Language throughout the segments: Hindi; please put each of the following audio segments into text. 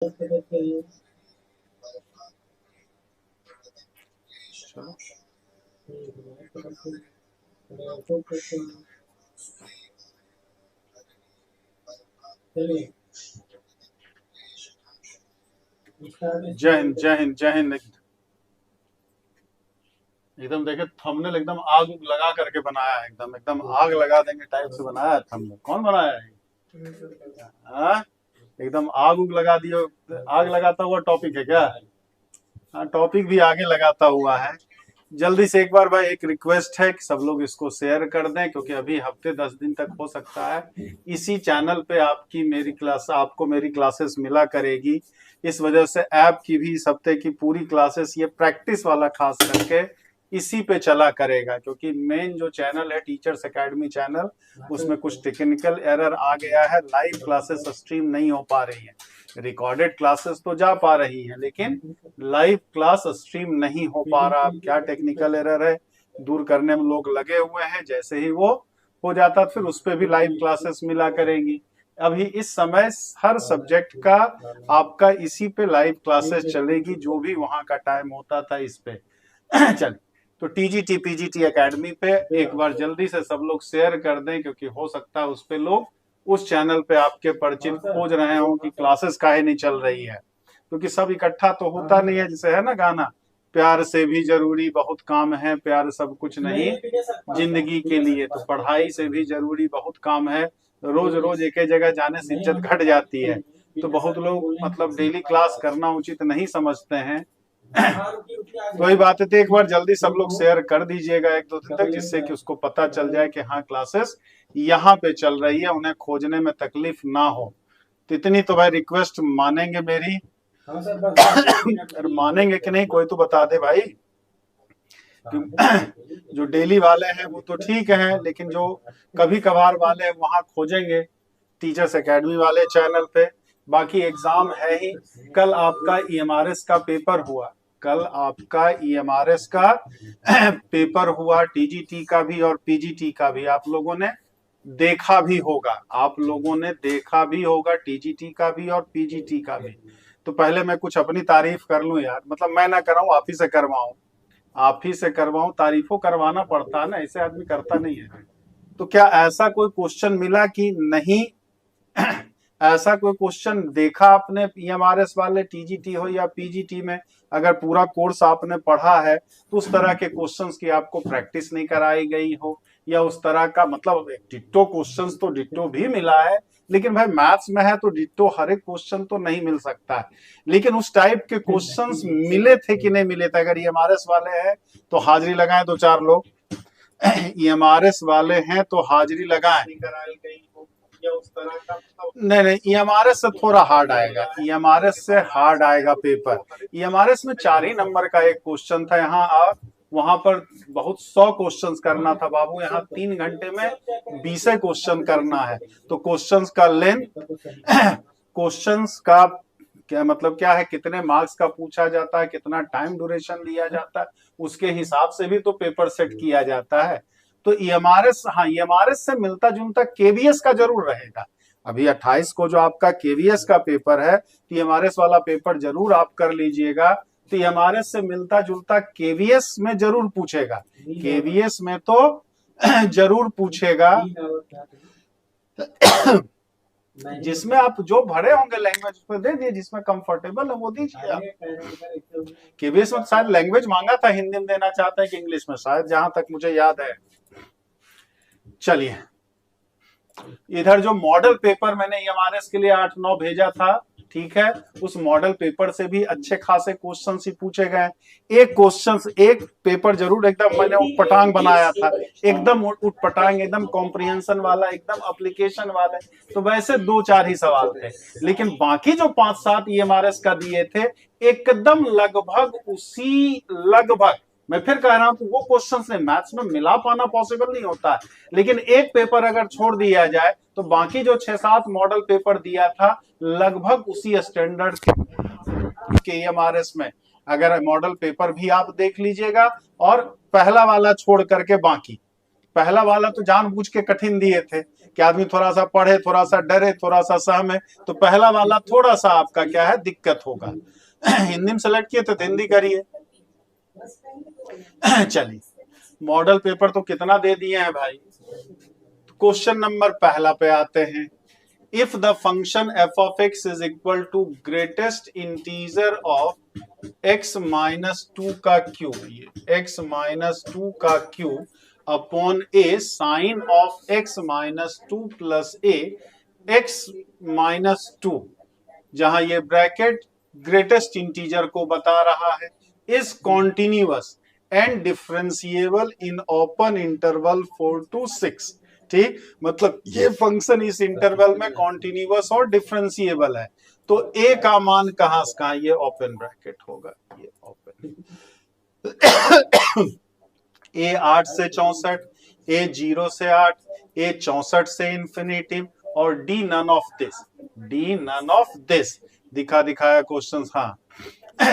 जय हिंद जय हिंद जय हिंद। एकदम देखे थंबनेल एकदम आग उग लगा करके बनाया है, एकदम एकदम आग लगा देंगे टाइप से बनाया है थंबनेल। कौन बनाया है? हाँ, एकदम आग उग लगा दियो। आग लगाता हुआ टॉपिक है क्या? हाँ, टॉपिक भी आगे लगाता हुआ है। जल्दी से एक बार भाई एक रिक्वेस्ट है कि सब लोग इसको शेयर कर दें, क्योंकि अभी हफ्ते 10 दिन तक हो सकता है इसी चैनल पे आपको मेरी क्लासेस मिला करेगी। इस वजह से ऐप की भी इस हफ्ते की पूरी क्लासेस, ये प्रैक्टिस वाला खास करके इसी पे चला करेगा, क्योंकि मेन जो चैनल है टीचर्स एकेडमी चैनल, उसमें कुछ टेक्निकल एरर आ गया है। लाइव क्लासेस स्ट्रीम नहीं हो पा रही है। रिकॉर्डेड क्लासेस तो जा पा रही हैं, लेकिन लाइव क्लास स्ट्रीम नहीं हो पा रहा। क्या टेक्निकल एरर है, दूर करने में लोग लगे हुए हैं। जैसे ही वो हो जाता फिर उस पर भी लाइव क्लासेस मिला करेंगी। अभी इस समय हर सब्जेक्ट का आपका इसी पे लाइव क्लासेस चलेगी, जो भी वहां का टाइम होता था इस पे। चल, तो टीजीटी पीजीटी एकेडमी पे एक बार जल्दी से सब लोग शेयर कर दें, क्योंकि हो सकता है उस पे लोग उस चैनल पे आपके परिचित खोज रहे हो कि क्लासेस काहे नहीं चल रही है। क्योंकि सब इकट्ठा तो होता नहीं है, जैसे है ना गाना, प्यार से भी जरूरी बहुत काम है, प्यार सब कुछ नहीं जिंदगी के लिए। तो पढ़ाई से भी जरूरी बहुत काम है। रोज रोज एक ही जगह जाने से इज्जत घट जाती है। तो बहुत लोग मतलब डेली क्लास करना उचित नहीं समझते हैं। तो वही बात है, तो एक बार जल्दी सब लोग शेयर कर दीजिएगा 1-2 दिन तक, जिससे कि उसको पता चल जाए कि हाँ क्लासेस यहाँ पे चल रही है, उन्हें खोजने में तकलीफ ना हो। तो इतनी तो भाई रिक्वेस्ट मानेंगे मेरी? अरे मानेंगे कि नहीं, कोई तो बता दे भाई। जो डेली वाले हैं वो तो ठीक है, लेकिन जो कभी कभार वाले हैं वहां खोजेंगे टीचर्स एकेडमी वाले चैनल पे। बाकी एग्जाम है ही। कल आपका ईएमआरएस का पेपर हुआ। कल आपका ईएमआरएस का पेपर हुआ, टीजीटी का भी और पीजीटी का भी। आप लोगों ने देखा भी होगा, आप लोगों ने देखा भी होगा टीजीटी का भी और पीजीटी का भी। तो पहले मैं कुछ अपनी तारीफ कर लूं यार, मतलब मैं ना कराऊं, आप ही से करवाऊं। आप ही से करवाऊं, तारीफों करवाना पड़ता है ना, ऐसे आदमी करता नहीं है। तो क्या ऐसा कोई क्वेश्चन मिला कि नहीं? ऐसा कोई क्वेश्चन देखा आपने ईएमआरएस वाले टीजीटी हो या पीजीटी में? अगर पूरा कोर्स आपने पढ़ा है तो उस तरह के क्वेश्चंस की आपको प्रैक्टिस नहीं कराई गई हो, या उस तरह का मतलब डिट्टो क्वेश्चंस तो डिट्टो भी मिला है, लेकिन भाई मैथ्स में है तो डिट्टो हर एक क्वेश्चन तो नहीं मिल सकता है। लेकिन उस टाइप के क्वेश्चंस मिले थे कि नहीं मिले थे? अगर ईएमआरएस वाले हैं तो हाजिरी लगाएं 2-4 लोग। ईएमआरएस वाले हैं तो हाजिरी लगाएं। नहीं नहीं, ईएमआरएस से थोड़ा हार्ड आएगा, ईएमआरएस से हार्ड आएगा पेपर। ईएमआरएस में 4 ही नंबर का एक क्वेश्चन था। यहाँ आप वहां पर बहुत 100 क्वेश्चन करना था बाबू, यहाँ 3 घंटे में 20 क्वेश्चन करना है। तो क्वेश्चंस का लेंथ, क्वेश्चंस का क्या मतलब क्या है, कितने मार्क्स का पूछा जाता है, कितना टाइम ड्यूरेशन लिया जाता है, उसके हिसाब से भी तो पेपर सेट किया जाता है। तो ईएमआरएस, हाँ ईएमआरएस से मिलता जुलता केवीएस का जरूर रहेगा। अभी 28 को जो आपका केवीएस का पेपर है, तो ईएमआरएस वाला पेपर जरूर आप कर लीजिएगा। तो ईएमआरएस से मिलता जुलता केवीएस में जरूर पूछेगा, केवीएस में तो जरूर पूछेगा। जिसमें आप जो भरे होंगे लैंग्वेज उसमें दे दिए, जिसमें कंफर्टेबल है वो दीजिए आप। केवीएस में शायद लैंग्वेज मांगा था, हिंदी में देना चाहता है कि इंग्लिश में, शायद जहां तक मुझे याद है। चलिए, इधर जो मॉडल पेपर मैंने ईएमआरएस के लिए 8-9 भेजा था, ठीक है, उस मॉडल पेपर से भी अच्छे खासे क्वेश्चन ही पूछे गए। एक क्वेश्चन, एक पेपर जरूर एकदम मैंने उटपटांग बनाया था, एकदम उटपटांग, एकदम कॉम्प्रिहेंशन वाला, एकदम एप्लीकेशन वाला। तो वैसे 2-4 ही सवाल थे, लेकिन बाकी जो 5-7 ईएमआरएस का दिए थे एकदम लगभग उसी, लगभग मैं फिर कह रहा हूं कि वो क्वेश्चंस ने मैथ्स में मिला पाना पॉसिबल नहीं होता है, लेकिन एक पेपर अगर छोड़ दिया जाए तो बाकी जो 6-7 मॉडल पेपर दिया था लगभग उसी स्टैंडर्ड के ईएमआरएस में। अगर मॉडल पेपर भी आप देख लीजिएगा, और पहला वाला छोड़ करके बाकी, पहला वाला तो जानबूझ के कठिन दिए थे, कि आदमी थोड़ा सा पढ़े, थोड़ा सा डरे, थोड़ा सा सहमे, तो पहला वाला थोड़ा सा आपका क्या है, दिक्कत होगा। हिंदी में सेलेक्ट किए तो हिंदी करिए। चलिए, मॉडल पेपर तो कितना दे दिए हैं भाई। क्वेश्चन नंबर पहला पे आते हैं। If the function f of x is equal to greatest integer of x minus two का क्यूब, ये एक्स माइनस टू का cube upon a sine of x minus two plus a x minus two, जहां ये ब्रैकेट ग्रेटेस्ट इंटीजर को बता रहा है, is continuous and differentiable in open interval 4 to 6। ठीक, मतलब ये फंक्शन इस इंटरवल में कॉन्टिन्यूअस और डिफरेंशिएबल है। तो ए का मान कहां से कहां, ये ओपन ब्रैकेट होगा, ये ओपन। ए 8 से 64, ए 0 से 8, ए 64 से इंफिनिटी, और D none of this, D none of this दिखाया क्वेश्चन। हाँ,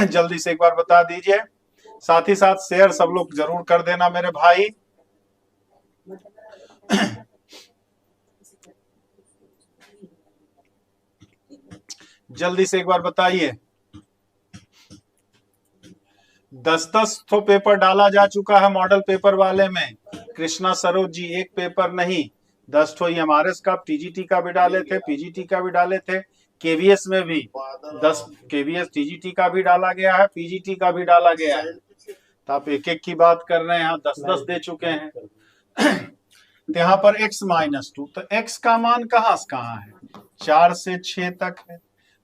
जल्दी से एक बार बता दीजिए, साथ ही साथ शेयर सब लोग जरूर कर देना मेरे भाई। जल्दी से एक बार बताइए। 10-10 तो पेपर डाला जा चुका है मॉडल पेपर वाले में। कृष्णा सरोज जी, एक पेपर नहीं, 10 तो एमआरएस का, टीजीटी का भी डाले थे, पीजीटी का भी डाले थे, केवीएस में भी 10 केवीएस टीजीटी का भी डाला गया है, पीजीटी का भी डाला गया है। तो आप एक एक की बात कर रहे हैं, यहाँ 10-10 दे चुके हैं। तो यहाँ पर x माइनस टू, तो x का मान कहाँ से कहाँ है, 4 से 6 तक है।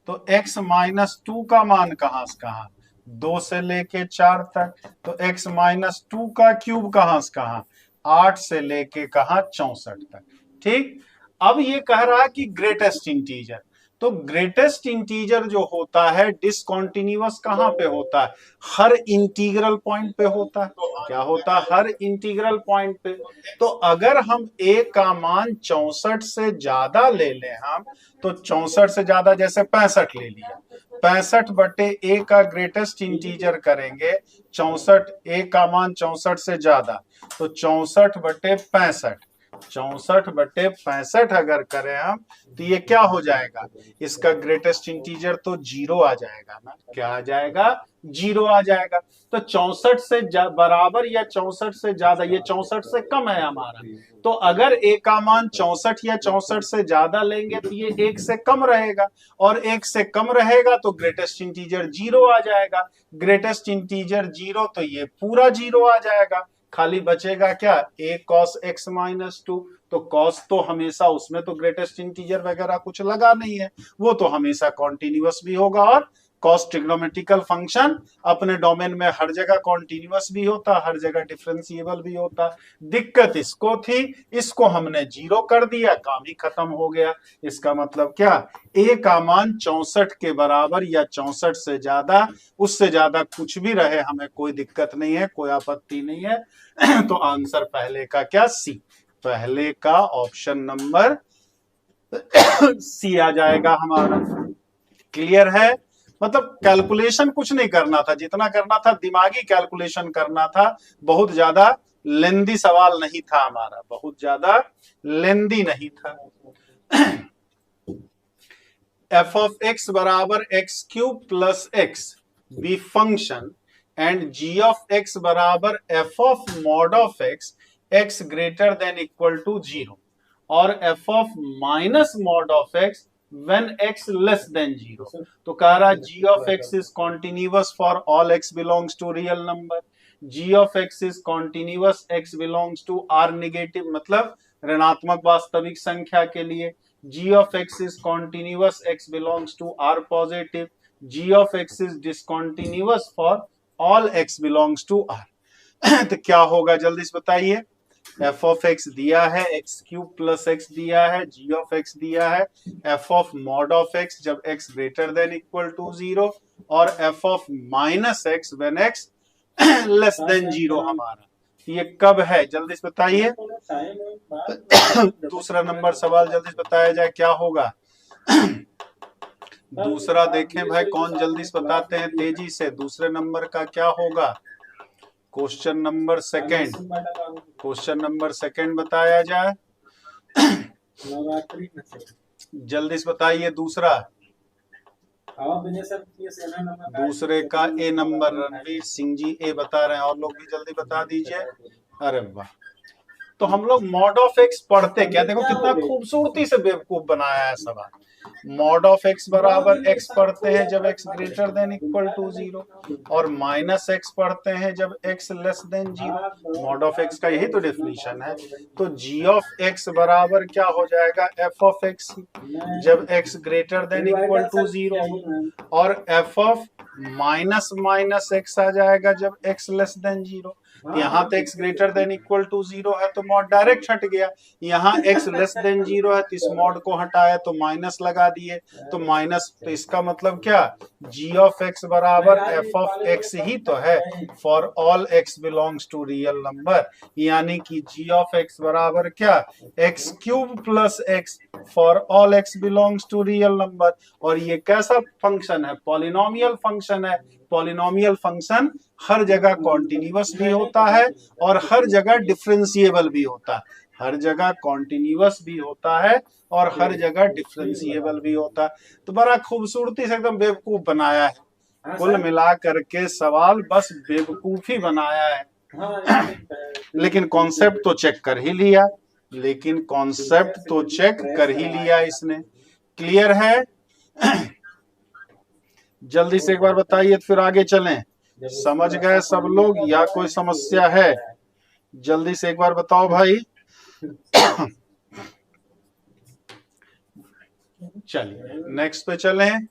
तो x माइनस टू का मान कहाँ से कहाँ, 2 से लेके 4 तक। तो x माइनस टू का क्यूब कहाँ से कहाँ, 8 से लेके कहाँ, 64 तक। ठीक, अब ये कह रहा है कि ग्रेटेस्ट इंटीजर, तो ग्रेटेस्ट इंटीजर जो होता है डिसकंटीन्यूअस कहां पे होता है, हर इंटीग्रल पॉइंट पे होता है। क्या होता है, हर इंटीग्रल पॉइंट पे। तो अगर हम a का मान 64 से ज्यादा ले लें हम, तो 64 से ज्यादा जैसे 65 ले लिया, 65 बटे a का ग्रेटेस्ट इंटीजर करेंगे 64, a का मान 64 से ज्यादा, तो 64 बटे 65, 64 बटे 65 अगर करें हम, तो ये क्या हो जाएगा, इसका ग्रेटेस्ट इंटीजर तो 0 आ जाएगा ना। क्या आ जाएगा, 0 आ जाएगा। तो 64 से बराबर या 64 से ज्यादा, ये 64 से कम है हमारा, तो अगर a का मान 64 या 64 से ज्यादा लेंगे तो ये 1 से कम रहेगा, और 1 से कम रहेगा तो ग्रेटेस्ट इंटीजर 0 आ जाएगा। ग्रेटेस्ट इंटीजर 0, तो ये पूरा 0 आ जाएगा। खाली बचेगा क्या, a cos x minus two. तो cos तो हमेशा, उसमें तो ग्रेटेस्ट इंटीजर वगैरह कुछ लगा नहीं है, वो तो हमेशा कॉन्टिन्यूअस भी होगा। और cos ट्रिग्नोमेट्रिकल फंक्शन अपने डोमेन में हर जगह कॉन्टिन्यूअस भी होता, हर जगह डिफरेंशिएबल भी होता। दिक्कत इसको थी, इसको हमने 0 कर दिया, काम ही खत्म हो गया। इसका मतलब क्या, a का मान 64 के बराबर या 64 से ज्यादा, उससे ज्यादा कुछ भी रहे, हमें कोई दिक्कत नहीं है, कोई आपत्ति नहीं है। तो आंसर पहले का क्या, सी, पहले का ऑप्शन नंबर सी आ जाएगा हमारा। क्लियर है, मतलब कैलकुलेशन कुछ नहीं करना था, जितना करना था दिमागी कैलकुलेशन करना था, बहुत ज्यादा लेंदी सवाल नहीं था हमारा, बहुत ज्यादा लेंदी नहीं था। एफ ऑफ एक्स बराबर x cube plus x b function and g of x बराबर f of mod of x, x greater than equal to 0, और f of minus mod of x when x less than 0। तो कह रहा g of x is continuous for all x belongs to real number, g of x is continuous x belongs to r negative, मतलब ऋणात्मक वास्तविक संख्या के लिए। g of x is continuous x belongs to r positive, g of x is discontinuous for all x belongs to r। तो क्या होगा जल्दी से बताइए। एफ ऑफ एक्स दिया है, एक्स क्यूब प्लस एक्स दिया है, जी ऑफ एक्स दिया है, f of mod of x जब x greater than equal to 0, और f of minus x when x less than 0 हमारा। ये कब है जल्दी से बताइए। दूसरा नंबर सवाल जल्दी से बताया जाए क्या होगा। दूसरा देखें भाई, कौन जल्दी से बताते हैं तेजी से, दूसरे नंबर का क्या होगा। Question number second, question number second बताया जाए। नवरात्रि में से जल्दी से बताइए दूसरा। दूसरे का ए नंबर, रणवीर सिंह जी ए बता रहे हैं, और लोग भी जल्दी बता दीजिए। अरे वाह, तो हम लोग मॉड ऑफ एक्स पढ़ते क्या, देखो कितना खूबसूरती से बेवकूफ बनाया है सवाल। मॉड ऑफ एक्स बराबर एक्स पढ़ते हैं जब x greater than equal to 0, और माइनस एक्स पढ़ते हैं जब x less than 0। Mod of x का यही तो डेफिनेशन है। तो जी ऑफ एक्स बराबर क्या हो जाएगा, एफ ऑफ एक्स जब x greater than equal to 0, और f of minus minus x आ जाएगा जब एक्स लेस देन 0। यहाँ तो x greater than equal to 0 है तो मॉड डायरेक्ट हट गया। यहाँ x लेस देन 0 है तो इस मॉड को हटाया तो माइनस लगा दिए, तो माइनस, तो इसका मतलब क्या, g ऑफ x बराबर f ऑफ x ही तो है for all x belongs to real number. यानी कि g ऑफ x बराबर क्या, x cube plus x for all x belongs to real number. और ये कैसा फंक्शन है, पॉलिनोमियल फंक्शन है। पॉलिनोमियल फंक्शन हर जगह कॉन्टिन्यूअस भी होता है और हर जगह डिफरेंशिएबल भी होता है। हर जगह कॉन्टिन्यूअस भी होता है और हर जगह डिफरेंशिएबल भी होता है। तो बड़ा खूबसूरती से एकदम बेवकूफ बनाया है। कुल मिला करके सवाल बस बेवकूफी बनाया है। लेकिन कॉन्सेप्ट तो चेक कर ही लिया, लेकिन कॉन्सेप्ट तो चेक कर ही लिया इसने। क्लियर है? जल्दी से एक बार बताइए फिर आगे चलें। समझ गए सब लोग या कोई समस्या है? जल्दी से एक बार बताओ भाई। चलिए नेक्स्ट पे चलें।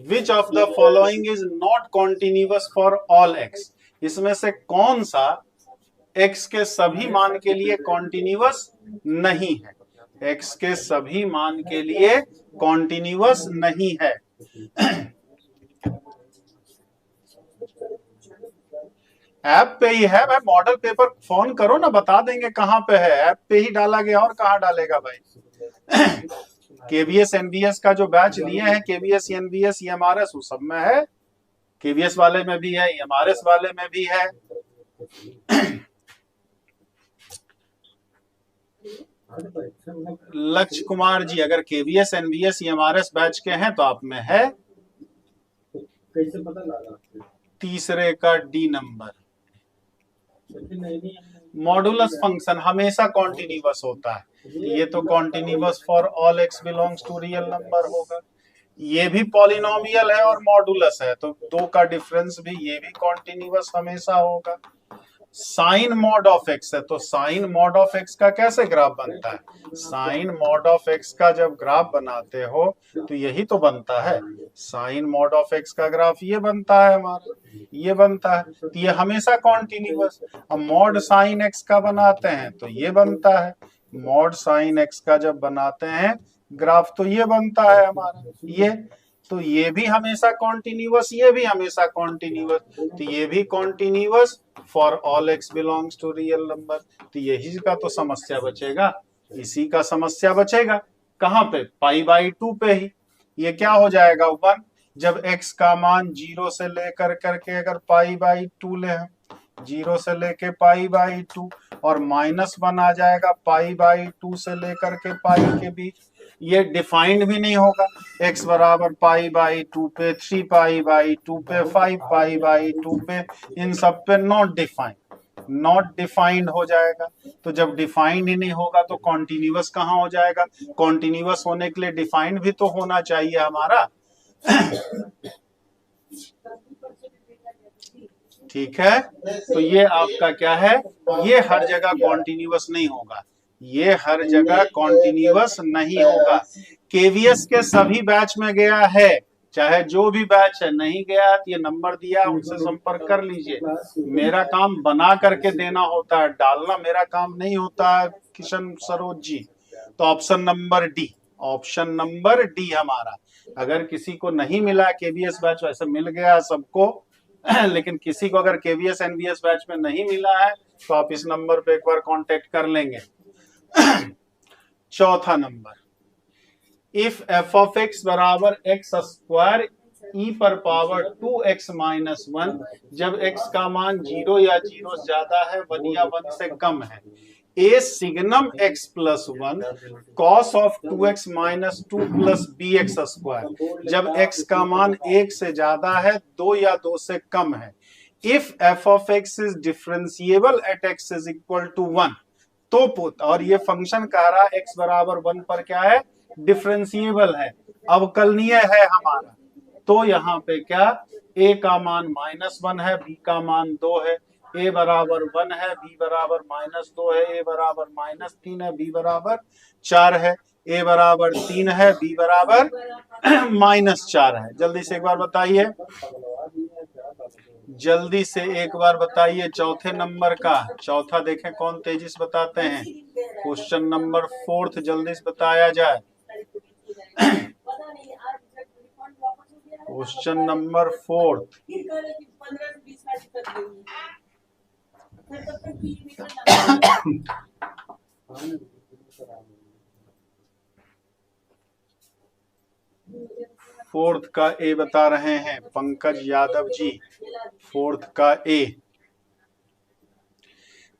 Which of the following is not continuous for all x? इसमें से कौन सा एक्स के सभी मान के लिए कॉन्टिन्यूअस नहीं है? एक्स के सभी मान के लिए कॉन्टिन्यूअस नहीं है। ऐप पे ही है भाई, मॉडल पेपर फोन करो ना, बता देंगे कहाँ पे है। ऐप पे ही डाला गया, और कहाँ डालेगा भाई। केवीएस एनवीएस का जो बैच लिए हैं, केवीएस एनवीएस ईएमआरएस, वो सब में है। केवीएस वाले में भी है, ईएमआरएस वाले में भी है। लक्ष्य कुमार जी, अगर केवीएस एनवीएस ईएमआरएस बैच के हैं तो आप में है। कैसे पता लगा? तीसरे का डी नंबर। मॉडुलस फंक्शन हमेशा कॉन्टिन्यूअस होता है, ये तो continuous for all x belongs to real number होगा। ये भी पॉलिनोमियल है और मॉडुलस है, तो दो का डिफरेंस भी, ये भी कॉन्टिन्यूअस हमेशा होगा। साइन मॉड ऑफ एक्स है, तो साइन मॉड ऑफ एक्स का कैसे ग्राफ बनता है? साइन मॉड ऑफ एक्स का जब ग्राफ बनाते हो तो यही तो बनता है। साइन मॉड ऑफ एक्स का ग्राफ ये बनता है हमारा, ये बनता है, तो ये हमेशा कॉन्टिन्यूअस। अब मॉड साइन एक्स का बनाते हैं तो ये बनता है। मॉड साइन एक्स का जब बनाते हैं ग्राफ तो ये बनता है हमारा, ये तो ये भी हमेशा कॉन्टिन्यूअस, ये भी हमेशा कॉन्टिन्यूअस, तो ये भी continuous for all x belongs to real number. तो यही का तो समस्या बचेगा, इसी का समस्या बचेगा। कहाँ पे? पाई बाई 2 पे ही। ये क्या हो जाएगा 1, जब x का मान 0 से लेकर करके अगर पाई बाई 2 ले, 0 से लेके पाई बाई 2, और माइनस 1 आ जाएगा पाई बाई 2 से लेकर के पाई के बीच। ये डिफाइंड भी नहीं होगा। x बराबर पाई बाई 2 पे, 3 पाई बाई 2 पे, 5 पाई बाई 2 पे, इन सब पे नॉट डिफाइंड, नॉट डिफाइंड हो जाएगा। तो जब डिफाइंड ही नहीं होगा तो कॉन्टिन्यूअस कहाँ हो जाएगा? कॉन्टिन्यूअस होने के लिए डिफाइंड भी तो होना चाहिए हमारा। ठीक है, तो ये आपका क्या है, ये हर जगह कॉन्टिन्यूअस नहीं होगा, ये हर जगह कॉन्टिन्यूअस नहीं होगा। केवीएस के सभी बैच में गया है, चाहे जो भी बैच है, नहीं गया तो ये नंबर दिया, उनसे संपर्क कर लीजिए। मेरा काम बना करके देना होता है, डालना मेरा काम नहीं होता है किशन सरोज जी। तो option number D, option number D हमारा। अगर किसी को नहीं मिला केवीएस बैच, वैसे मिल गया सबको, लेकिन किसी को अगर केवीएस एनवीएस बैच में नहीं मिला है तो आप इस नंबर पे एक बार कांटेक्ट कर लेंगे। चौथा number, if f of x बराबर एक्स स्क्वायर ई पर पावर 2x माइनस 1, जब x का मान 0 या 0 से ज्यादा है, 1 या 1 से कम है, a signum x plus 1 cos of 2x minus 2 plus b x square, जब x का मान 1 से ज्यादा है, 2 या 2 से कम है। If f of x is differentiable at x is equal to 1, तो पुट, और ये फंक्शन कह रहा है x बराबर 1 पर क्या है, डिफरेंशिएबल है, अवकलनीय है हमारा। तो यहाँ पे क्या, a का मान -1 है, b का मान 2 है, a बराबर 1 है, b बराबर -2 है, a बराबर -3 है, b बराबर 4 है, a बराबर 3 है, b बराबर -4 है। जल्दी से एक बार बताइए, जल्दी से एक बार बताइए चौथे नंबर का, चौथा देखें कौन तेजी से बताते हैं। क्वेश्चन नंबर 4 जल्दी से बताया जाए। क्वेश्चन नंबर 4 4th का ए बता रहे हैं पंकज यादव जी, 4th का ए।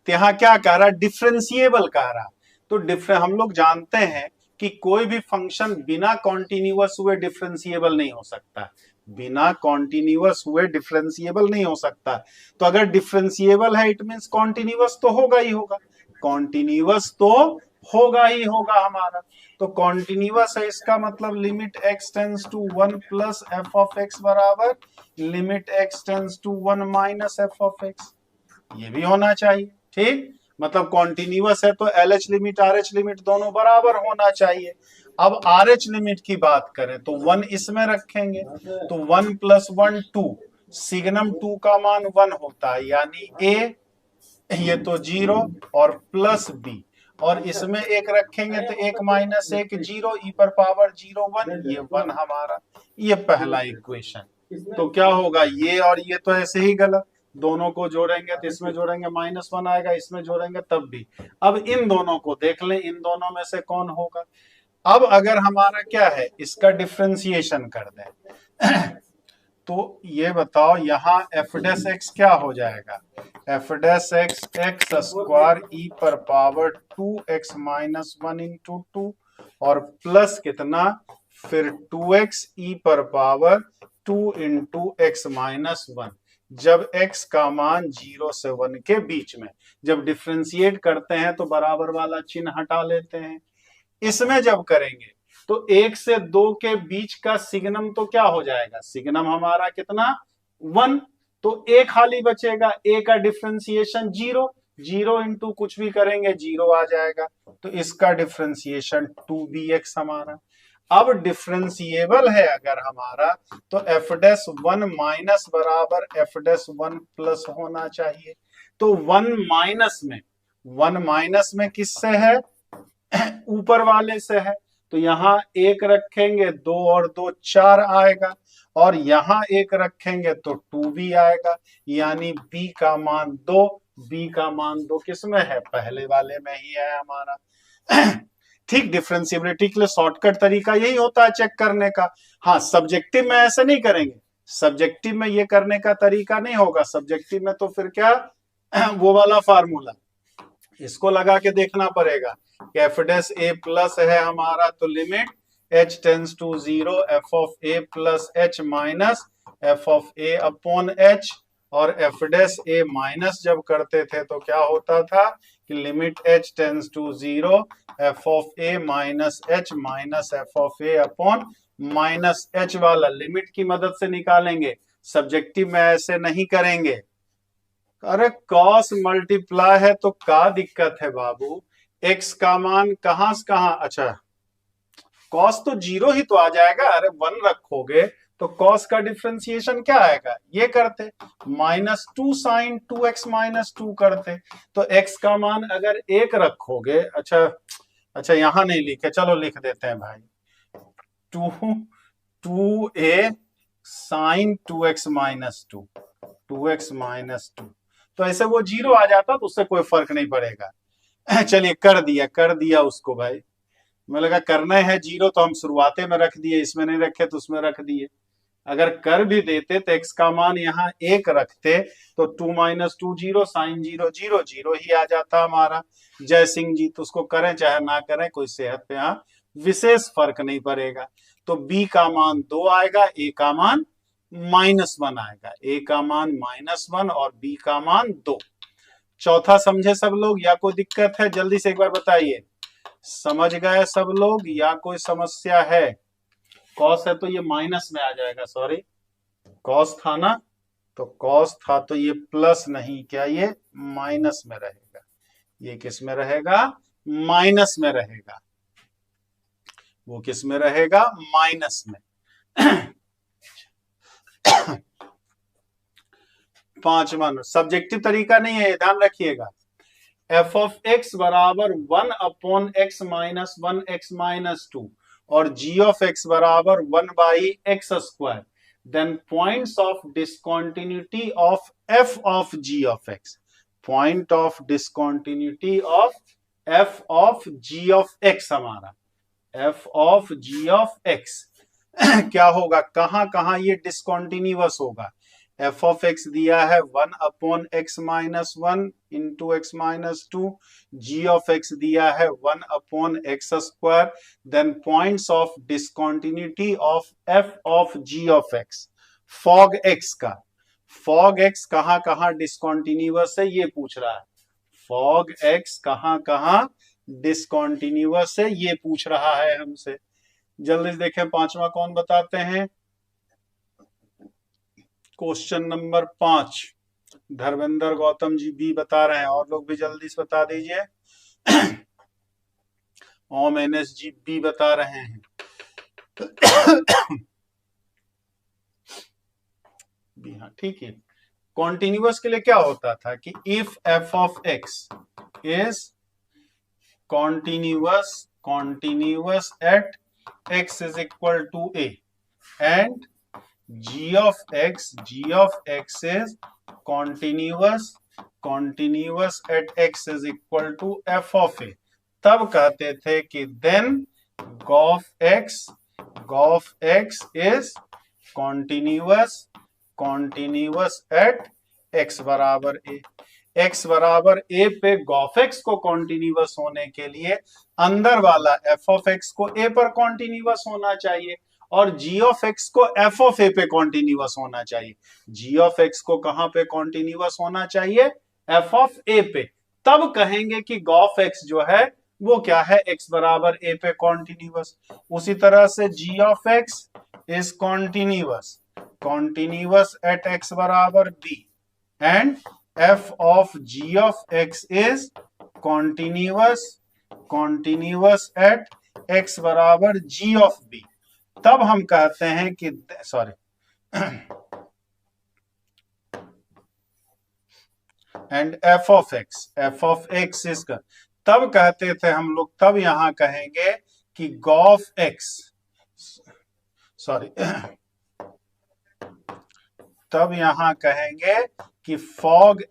तो यहाँ क्या कह रहा, डिफरेंशिएबल कह रहा। तो हम लोग जानते हैं कि कोई भी फंक्शन बिना कॉन्टिन्यूअस हुए डिफरेंशिएबल नहीं हो सकता, बिना कॉन्टिन्यूअस हुए डिफरेंशिएबल नहीं हो सकता। तो अगर डिफरेंशिएबल है इट मींस कॉन्टिन्यूअस तो होगा ही होगा, कॉन्टिन्यूअस तो होगा ही होगा हमारा। तो कॉन्टिन्यूअस है, इसका मतलब limit x tends to 1 plus f of x बराबर limit x tends to 1 minus f of x, ये भी होना चाहिए। ठीक, मतलब कॉन्टिन्यूअस है तो LH लिमिट RH लिमिट दोनों बराबर होना चाहिए। अब RH लिमिट की बात करें तो 1 इसमें रखेंगे, तो 1 प्लस 1 2, सिग्नम 2 का मान 1 होता है, यानी A ये तो 0 और प्लस B, और इसमें 1 रखेंगे तो 1 माइनस 1 0, e पर पावर 0 1, ये 1 हमारा, ये पहला इक्वेशन। तो क्या होगा, ये और ये तो ऐसे ही गलत, दोनों को जोड़ेंगे तो इसमें जोड़ेंगे -1 आएगा, इसमें जोड़ेंगे तब भी। अब इन दोनों को देख लें, इन दोनों में से कौन होगा। अब अगर हमारा क्या है, इसका डिफरेंशिएशन कर दें तो ये बताओ यहाँ एफ डैश एक्स क्या हो जाएगा, f dash x x square e पर पावर 2x माइनस 1 इंटू 2 और प्लस कितना, फिर 2x ई पर पावर 2 इंटू एक्स माइनस 1, जब x का मान 0 से 1 के बीच में। जब डिफरेंशिएट करते हैं तो बराबर वाला चिन्ह हटा लेते हैं। इसमें जब करेंगे तो 1 से 2 के बीच का सिग्नम तो क्या हो जाएगा, सिग्नम हमारा कितना 1, तो a खाली बचेगा, a का डिफरेंशिएशन 0, 0 इंटू कुछ भी करेंगे 0 आ जाएगा, तो इसका डिफरेंशिएशन 2bx हमारा। अब डिफरेंशिएबल है अगर हमारा तो एफ डैश 1 माइनस बराबर एफ डैश 1 प्लस होना चाहिए। तो 1 माइनस में किससे है, ऊपर वाले से है, तो यहाँ 1 रखेंगे 2 और 2 4 आएगा, और यहाँ 1 रखेंगे तो 2 भी आएगा, यानी b का मान 2, b का मान 2 किसमें है, पहले वाले में ही है हमारा। ठीक, डिफरेंशिएबिलिटी के लिए शॉर्टकट तरीका यही होता है चेक करने का। हाँ, सब्जेक्टिव में ऐसे नहीं करेंगे, सब्जेक्टिव में ये करने का तरीका नहीं होगा, सब्जेक्टिव में तो फिर क्या वो वाला फार्मूला इसको लगा के देखना पड़ेगा। एफ डैश ए प्लस है हमारा तो limit h tends to 0 f of a plus h minus f of a upon h, और एफ डैश ए माइनस जब करते थे तो क्या होता था कि limit h tends to 0 f of a minus h minus f of a upon minus h वाला लिमिट की मदद से निकालेंगे, सब्जेक्टिव में ऐसे नहीं करेंगे। अरे कॉस मल्टीप्लाई है तो क्या दिक्कत है बाबू, x का मान कहां से कहां, अच्छा कॉस तो 0 ही तो आ जाएगा, अरे 1 रखोगे तो कॉस का डिफरेंशिएशन क्या आएगा, ये करते -2 साइन 2x माइनस 2 करते, तो x का मान अगर 1 रखोगे, अच्छा यहां नहीं लिखे, चलो लिख देते हैं भाई, 2a sign 2x minus 2, 2x minus 2, तो ऐसे वो 0 आ जाता तो उससे कोई फर्क नहीं पड़ेगा। चलिए कर दिया उसको भाई, मैं लगा करना है 0 तो हम शुरुआते में रख दिए, इसमें नहीं रखे तो उसमें रख दिए, अगर कर भी देते तो x का मान यहाँ 1 रखते तो 2 - 2 0 sin 0 0 0 ही आ जाता हमारा। जय सिंह जी, तो उसको करें चाहे ना करें कोई सेहत पे यहाँ विशेष फर्क नहीं पड़ेगा। तो b का मान 2 आएगा, a का मान -1 आएगा। a का मान -1 और b का मान 2। चौथा समझे सब लोग या कोई दिक्कत है? जल्दी से एक बार बताइए। समझ गए सब लोग या कोई समस्या है? कॉस है तो ये माइनस में आ जाएगा, सॉरी कॉस था ना, तो कॉस था तो ये प्लस नहीं, क्या ये माइनस में रहेगा। ये किस में रहेगा? माइनस में रहेगा। वो किस में रहेगा? माइनस में। पांचवा सब्जेक्टिव तरीका नहीं है, ध्यान रखिएगा। एफ ऑफ एक्स बराबर 1/x-1x-2 और जी ऑफ एक्स बराबर 1/x²। Then points of discontinuity of f of g of x. Point of discontinuity of f of g of x, हमारा f of g of x क्या होगा? कहां कहां ये डिसकंटिन्यूअस होगा? एफ ऑफ एक्स दिया है 1/x-1 into x-2, ji of x दिया है 1/x²। Then points of discontinuity of f of g of x. Fog x का, फॉग एक्स कहां कहां डिसकंटिन्यूअस है ये पूछ रहा है। फॉग एक्स कहां कहां डिसकंटिन्यूअस है ये पूछ रहा है हमसे। जल्दी से देखें पांचवा कौन बताते हैं? क्वेश्चन नंबर 5 धर्मेंद्र गौतम जी बी बता रहे हैं, और लोग भी जल्दी से बता दीजिए। ओम एनएस जी बी बता रहे हैं। बी, हाँ ठीक है। कॉन्टिन्यूअस के लिए क्या होता था कि if f of x is continuous at x is equal to a and g of x is continuous at x is equal to f of a, तब कहते थे कि then gof x is continuous at x बराबर a। x बराबर a पे गॉफ एक्स को कॉन्टिन्यूअस होने के लिए अंदर वाला f ऑफ x को a पर कॉन्टिन्यूअस होना चाहिए और g ऑफ x को f ऑफ a पे कॉन्टिन्यूअस होना चाहिए। g ऑफ x को कहां पे कॉन्टिन्यूअस होना चाहिए? f ऑफ a पे। तब कहेंगे कि गॉफ x जो है वो क्या है? x बराबर a पे कॉन्टिन्यूअस। उसी तरह से g of x is continuous at x बराबर b and f of g of x is continuous at x बराबर g of b। तब हम कहते हैं कि and f of x is का, तब कहते थे हम लोग, तब यहां कहेंगे कि गॉफ x तब यहां कहेंगे कि fog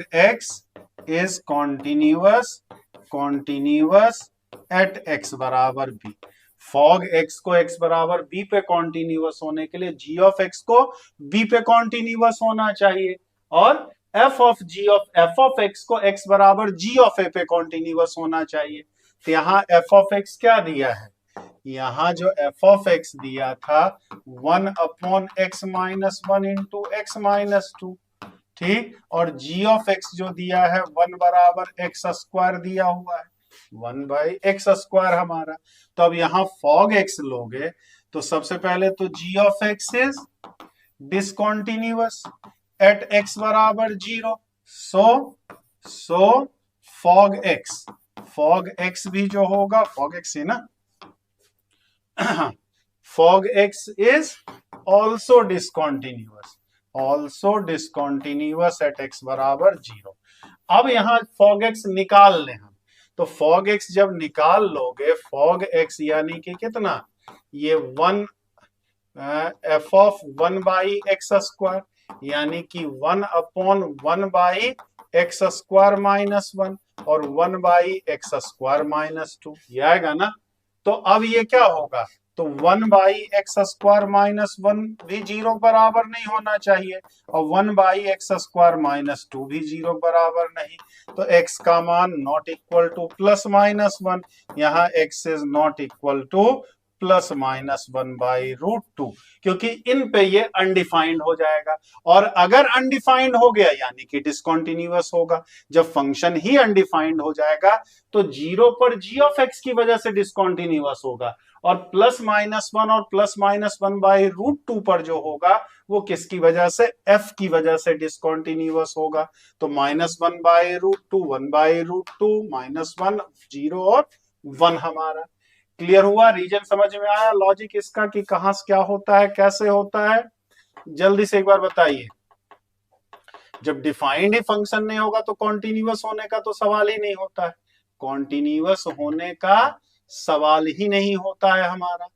x is continuous at x बराबर b। फॉग x को x बराबर b पे कॉन्टिन्यूअस होने के लिए g ऑफ x को b पे कॉन्टिन्यूअस होना चाहिए और f ऑफ x को x बराबर g ऑफ a पे कॉन्टिन्यूअस होना चाहिए। तो यहाँ f ऑफ x क्या दिया है? यहाँ जो f ऑफ x दिया था 1/x-1 इंटू x-2, ठीक, और g ऑफ x जो दिया है 1 बराबर x² दिया हुआ है, 1/x² हमारा। तो अब यहाँ फॉग x लोगे तो सबसे पहले तो g of x is discontinuous at x बराबर 0। सो फॉग x भी जो होगा, फॉग x है ना, fog x is also discontinuous at x बराबर 0। अब यहां fog x निकाल लें हम, तो fog x जब निकाल लोगे, fog x यानी कि कितना? ये 1 f of 1/x² यानी कि 1/1/x² माइनस 1 और 1/x² माइनस 2, ये आएगा ना। तो अब ये क्या होगा? तो 1/x² माइनस 1 भी 0 बराबर नहीं होना चाहिए, और 1/x² माइनस 2 भी 0 बराबर नहीं। तो x का मान not equal two plus minus 1, यहाँ x is not equal two plus minus 1/√2, क्योंकि इन पे ये अनडिफाइंड हो जाएगा। और अगर अनडिफाइंड हो गया यानी कि डिसकंटिन्यूअस होगा। जब फंक्शन ही अनडिफाइंड हो जाएगा तो 0 पर g ऑफ x की वजह से डिसकंटिन्यूअस होगा, और प्लस माइनस 1 और प्लस माइनस 1/√2 पर जो होगा वो किसकी वजह से, f की वजह से डिसकंटिन्यूअस होगा। तो -1/√2 1/√2 -1 0 और 1 हमारा क्लियर हुआ। रीजन समझ में आया, लॉजिक इसका कि कहां से क्या होता है, कैसे होता है, जल्दी से एक बार बताइए। जब डिफाइंड ही फंक्शन नहीं होगा तो कॉन्टिन्यूअस होने का तो सवाल ही नहीं होता है, कॉन्टिन्यूअस होने का सवाल ही नहीं होता है हमारा।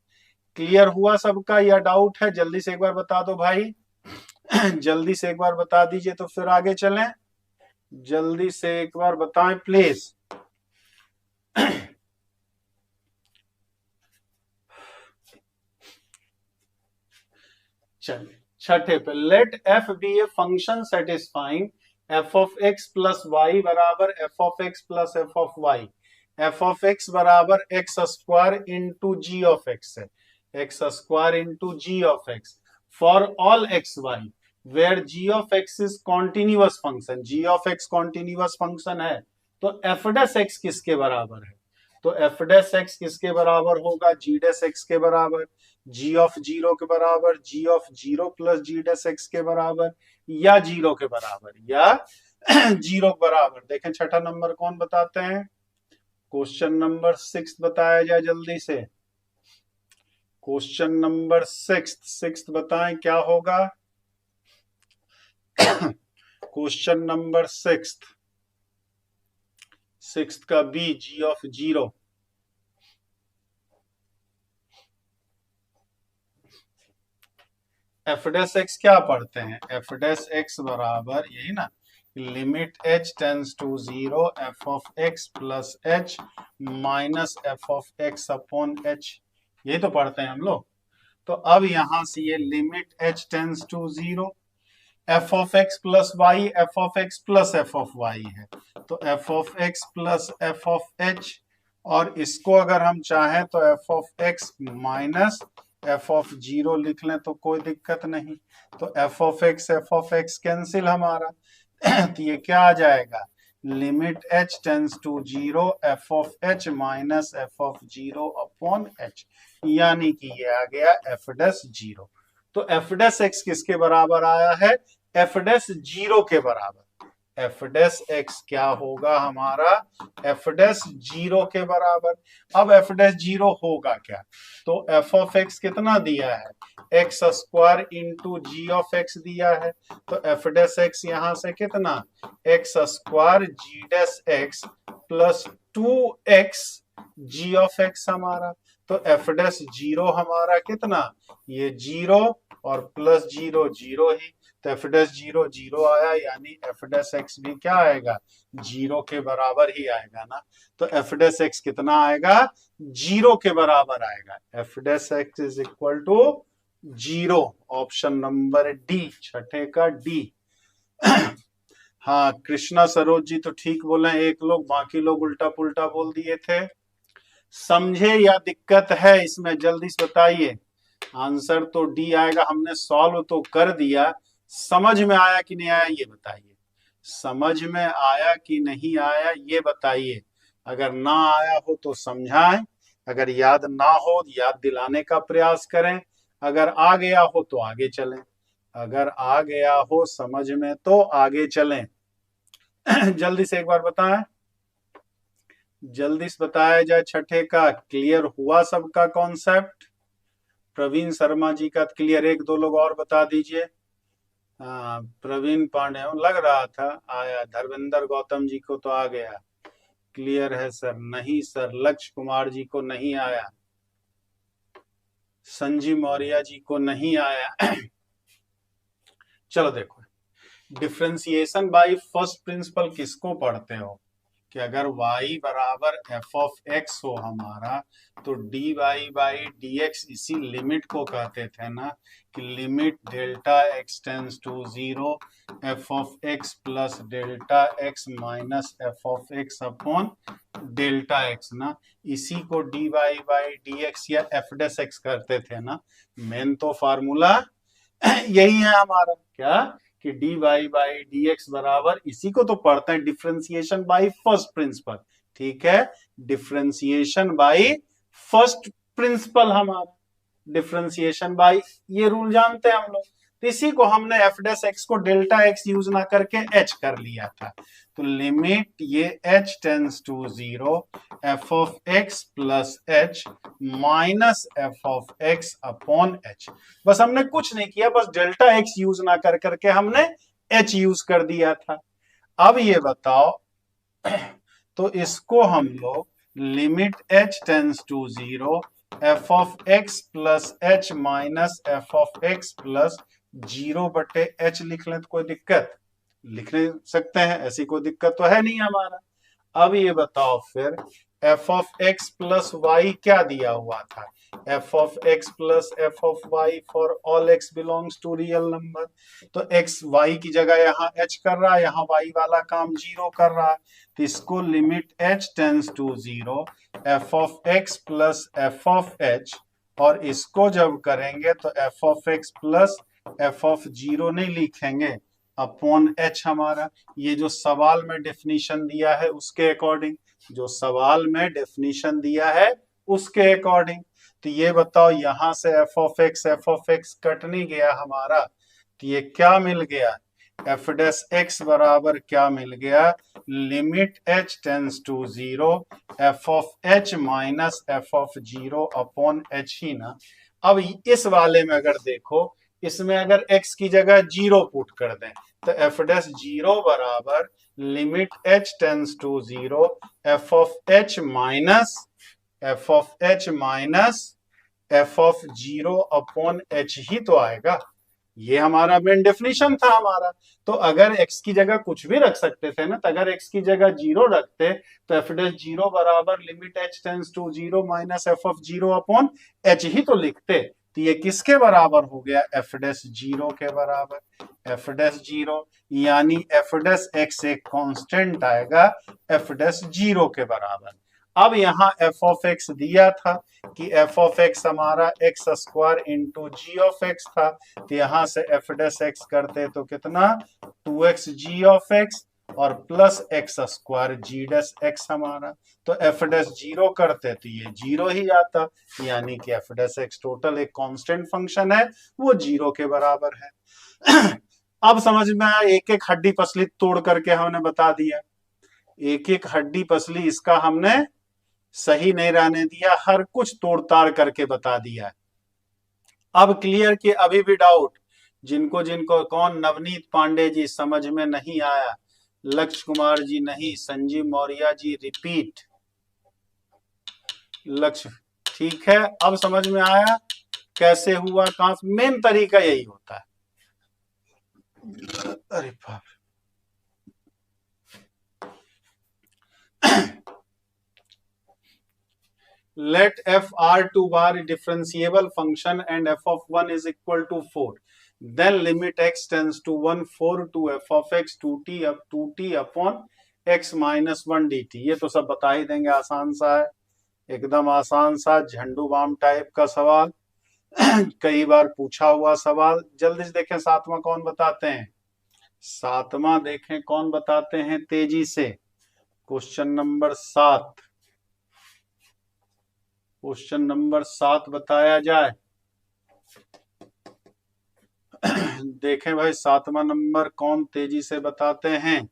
क्लियर हुआ सबका या डाउट है, जल्दी से एक बार बता दो भाई जल्दी से एक बार बता दीजिए तो फिर आगे चलें, जल्दी से एक बार बताएं प्लीज चलिए छठे पे, let f be a function satisfying f of x plus y बराबर f of x plus f of y, f of x बराबर x² into g of x है, x² into g of x for all xy where g of x is continuous function, g of x continuous function है तो f डैश x किसके बराबर है, तो f डैश x किसके बराबर होगा, g डैश x के बराबर, g ऑफ 0 के बराबर, g of 0 plus g dash x के बराबर, या 0 के बराबर, या 0 के बराबर। देखें छठा नंबर कौन बताते हैं, क्वेश्चन नंबर 6 बताया जाए जल्दी से, क्वेश्चन नंबर 6 बताएं क्या होगा क्वेश्चन नंबर 6 का B, g of 0, f dash x क्या पढ़ते हैं, एफ डैश एक्स बराबर यही ना, limit h tends to 0 f of x plus h minus f of x upon h, यही तो पढ़ते हैं हम लोग। तो अब यहां से ये limit h tends to 0 f of x plus y, f of x plus f of y है, तो f of x plus f of h, और इसको अगर हम चाहें तो f of x minus f of 0 लिख लें तो कोई दिक्कत नहीं। तो एफ ऑफ x कैंसिल हमारा तो ये क्या आ जाएगा, limit h tends to 0 f of h minus f of 0 upon h, यानी कि ये आ गया एफ डैश 0। तो एफ डैश x किसके बराबर आया है, एफ डैश 0 के बराबर। एफ डैश x क्या होगा हमारा, एफ डैश 0 के बराबर। अब एफ डैश 0 होगा क्या, तो एफ ऑफ x कितना दिया है, x² into g of x दिया है, तो एफ डैश x यहां से कितना, x² g dash x plus 2x g of x हमारा, तो एफ डैश 0 हमारा कितना, ये 0 और प्लस 0 0 ही, तो एफ डैश 0 0 आया, यानी एफ डैश एक्स भी क्या आएगा, 0 के बराबर ही आएगा ना। तो एफ डैश एक्स कितना आएगा, 0 के बराबर आएगा, f dash x is equal to 0, option number D, छठे का डी हाँ कृष्णा सरोज जी तो ठीक बोले, एक लोग, बाकी लोग उल्टा पुल्टा बोल दिए थे। समझे या दिक्कत है इसमें, जल्दी से बताइए। आंसर तो डी आएगा, हमने सॉल्व तो कर दिया, समझ में आया कि नहीं आया ये बताइए, समझ में आया कि नहीं आया ये बताइए। अगर ना आया हो तो समझाएं, अगर याद ना हो याद दिलाने का प्रयास करें, अगर आ गया हो तो आगे चलें, अगर आ गया हो समझ में तो आगे चलें जल्दी से एक बार बताएं, जल्दी से बताया जाए। छठे का क्लियर हुआ सबका कॉन्सेप्ट, प्रवीण शर्मा जी का क्लियर, एक दो लोग और बता दीजिए। प्रवीण पांडे लग रहा था आया, धर्मेंद्र गौतम जी को तो आ गया, क्लियर है सर, नहीं सर, लक्ष्य कुमार जी को नहीं आया, संजीव मौर्य जी को नहीं आया चलो देखो, डिफरेंशिएशन बाय फर्स्ट प्रिंसिपल किसको पढ़ते हो, कि अगर y बराबर एफ ऑफ एक्स हो हमारा, तो dy बाई dx, इसी लिमिट को कहते थे ना कि limit delta x tends to 0 f of x plus delta x minus f of x upon delta x ना। इसी को dy बाई dx या एफ डेस एक्स करते थे ना। मेन तो फार्मूला यही है हमारा, क्या कि dy बाई dx बराबर, इसी को तो पढ़ते हैं डिफरेंशिएशन बाय फर्स्ट प्रिंसिपल। ठीक है, डिफरेंशिएशन बाय फर्स्ट प्रिंसिपल, हमारा डिफरेंशिएशन बाय, ये रूल जानते हैं हम लोग। तो इसी को हमने एफ डेस एक्स को डेल्टा एक्स यूज ना करके एच कर लिया था। तो लिमिट ये h tends to 0 f of x plus h minus f of x upon h. बस हमने कुछ नहीं किया, बस डेल्टा एक्स यूज ना कर करके हमने h यूज कर दिया था। अब ये बताओ, तो इसको हम लोग limit h tends to 0 f of x plus h minus f of x plus 0 बटे h लिख लें तो कोई दिक्कत? लिख सकते हैं, ऐसी कोई दिक्कत तो है नहीं हमारा। अब ये बताओ फिर f of x plus y क्या दिया हुआ था? F of x plus f of y for all x belongs to real number. तो एक्स वाई की जगह यहाँ एच कर रहा है, यहाँ वाई वाला काम 0 कर रहा है। तो इसको limit h tends to 0 f of x plus f of h, और इसको जब करेंगे तो f of x plus f of 0 नहीं लिखेंगे, अपॉन एच हमारा। ये जो सवाल में डेफिनेशन दिया है उसके अकॉर्डिंग, जो सवाल में डेफिनेशन दिया है उसके अकॉर्डिंग। तो ये बताओ, यहां से एफ ऑफ एक्स कट नहीं गया हमारा, तो ये क्या मिल गया? एफ डेस एक्स बराबर क्या मिल गया? Limit h tends to 0 f of h minus f of 0 upon h ही ना। अब इस वाले में अगर देखो, इसमें अगर x की जगह 0 पुट कर दें तो एफ डेस 0 बराबर limit h tends to 0 f of h minus f of h minus f of 0 upon h ही तो आएगा। ये हमारा मेन डेफिनेशन था हमारा। तो अगर x की जगह कुछ भी रख सकते थे ना, तो अगर x की जगह 0 रखते तो एफ डेस 0 बराबर limit h tends to 0 minus f of 0 upon h ही तो लिखते। तो ये किसके बराबर हो गया? एफ डेस 0 के बराबर। एफ डेस 0 यानी एफ डेस एक्स एक कांस्टेंट आएगा एफ डेस 0 के बराबर। अब यहाँ एफ ऑफ एक्स दिया था कि एफ ऑफ एक्स हमारा x square into g of x था, तो यहाँ से एफ डेस एक्स करते तो कितना? 2x जी ऑफ एक्स और प्लस एक्स स्क्वायर जी डेस एक्स हमारा। तो एफ डेस 0 करते तो ये 0 ही आता, यानी कि एफ डेस एक्स टोटल एक कांस्टेंट फंक्शन है, वो 0 के बराबर है। अब समझ में आया, एक एक हड्डी पसली तोड़ करके हमने बता दिया, एक एक हड्डी पसली इसका हमने सही नहीं रहने दिया, हर कुछ तोड़ ताड़ करके बता दिया। अब क्लियर कि अभी भी डाउट? जिनको जिनको, कौन? नवनीत पांडे जी समझ में नहीं आया, लक्ष्य कुमार जी नहीं, संजीव मौर्य जी रिपीट, लक्ष्य, ठीक है। अब समझ में आया कैसे हुआ, कहां? मेन तरीका यही होता है। अरे बाप, let f r2 bar differentiable function and f of 1 is equal to 4, then limit x tends to 1 4 to f of x 2t up 2t upon x minus 1 dt। ये तो सब बता ही देंगे, आसान सा है, एकदम आसान सा झंडू बाम टाइप का सवाल, कई बार पूछा हुआ सवाल। जल्दी से देखें सातवां कौन बताते हैं, सातवां देखें कौन बताते हैं तेजी से। क्वेश्चन नंबर 7, क्वेश्चन नंबर 7 बताया जाए। देखें भाई सातवां नंबर कौन तेजी से बताते हैं।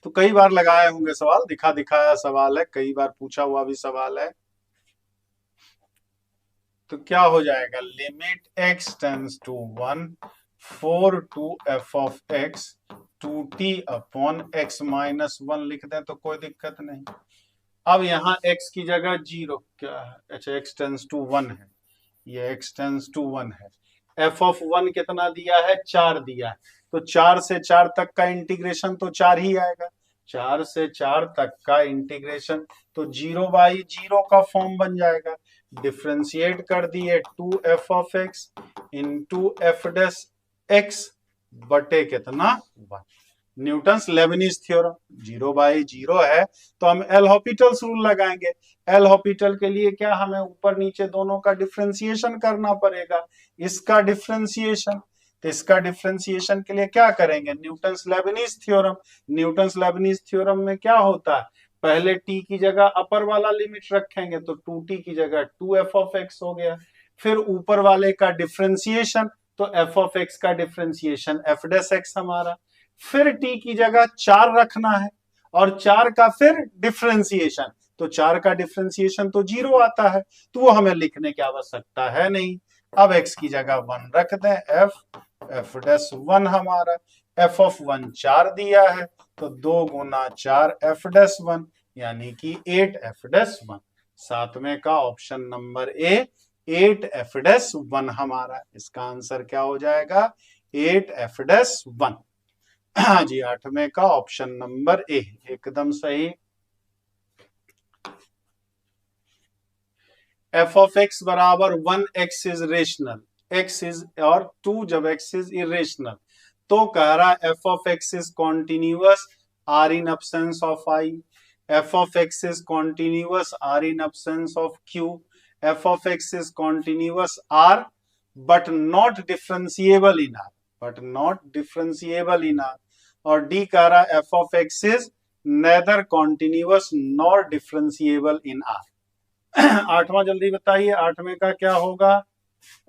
तो कई बार लगाए होंगे सवाल, दिखा दिखाया सवाल है, कई बार पूछा हुआ भी सवाल है। तो क्या हो जाएगा? Limit x tends to 1 4 to f of x 2t upon x minus 1 लिख दें तो कोई दिक्कत नहीं। अब यहाँ x की जगह 0 क्या है? अच्छा, x टेंस टू 1 है, ये x टेंस टू 1 है। f ऑफ 1 कितना दिया है? 4 दिया है, तो 4 से 4 तक का इंटीग्रेशन तो 4 ही आएगा। 4 से 4 तक का इंटीग्रेशन, तो 0/0 का फॉर्म बन जाएगा। डिफ्रेंशिएट कर दिए 2f of x into F dash x बटे कितना 1। न्यूटन्स लेबनीज थ्योरम 0/0 है तो हम एल हॉपिटल्स रूल लगाएंगे। एल हॉपिटल के लिए क्या, हमें ऊपर नीचे दोनों का डिफ्रेंशिएशन करना पड़ेगा। इसका डिफ्रेंशिएशन, तो इसका डिफ्रेंशिएशन के लिए क्या करेंगे, Newton's Lebanese theorem. Newton's Lebanese theorem में क्या होता है, पहले t की जगह अपर वाला लिमिट रखेंगे तो 2t की जगह 2f ऑफ x हो गया। फिर ऊपर वाले का डिफ्रेंशिएशन, तो f ऑफ x का डिफ्रेंशिएशन f डैश x हमारा। फिर t की जगह 4 रखना है और 4 का फिर डिफ्रेंशिएशन, तो 4 का डिफ्रेंशिएशन तो 0 आता है, तो वो हमें लिखने की आवश्यकता है नहीं। अब x की जगह 1 रख दें, f डैश 1 हमारा, f ऑफ 1 4 दिया है तो 2 गुना 4 f डैश 1 यानी कि 8 f डैश 1। सातवें का option number A 8 f dash 1 हमारा, इसका आंसर क्या हो जाएगा 8 f डैश 1। हाँ जी, आठवें का ऑप्शन नंबर ए एकदम सही। f ऑफ x बराबर 1 x is rational, x is और 2 जब x इज इरेशनल, तो कह रहा है f of x is continuous r in absence of i, f of x is continuous r in absence of q, f of x is continuous r but not differentiable in r, but not differentiable in r। और डी कह रहा है f of x is nether continuous nor differentiable in r। आठवां जल्दी बताइए, आठवें का क्या होगा।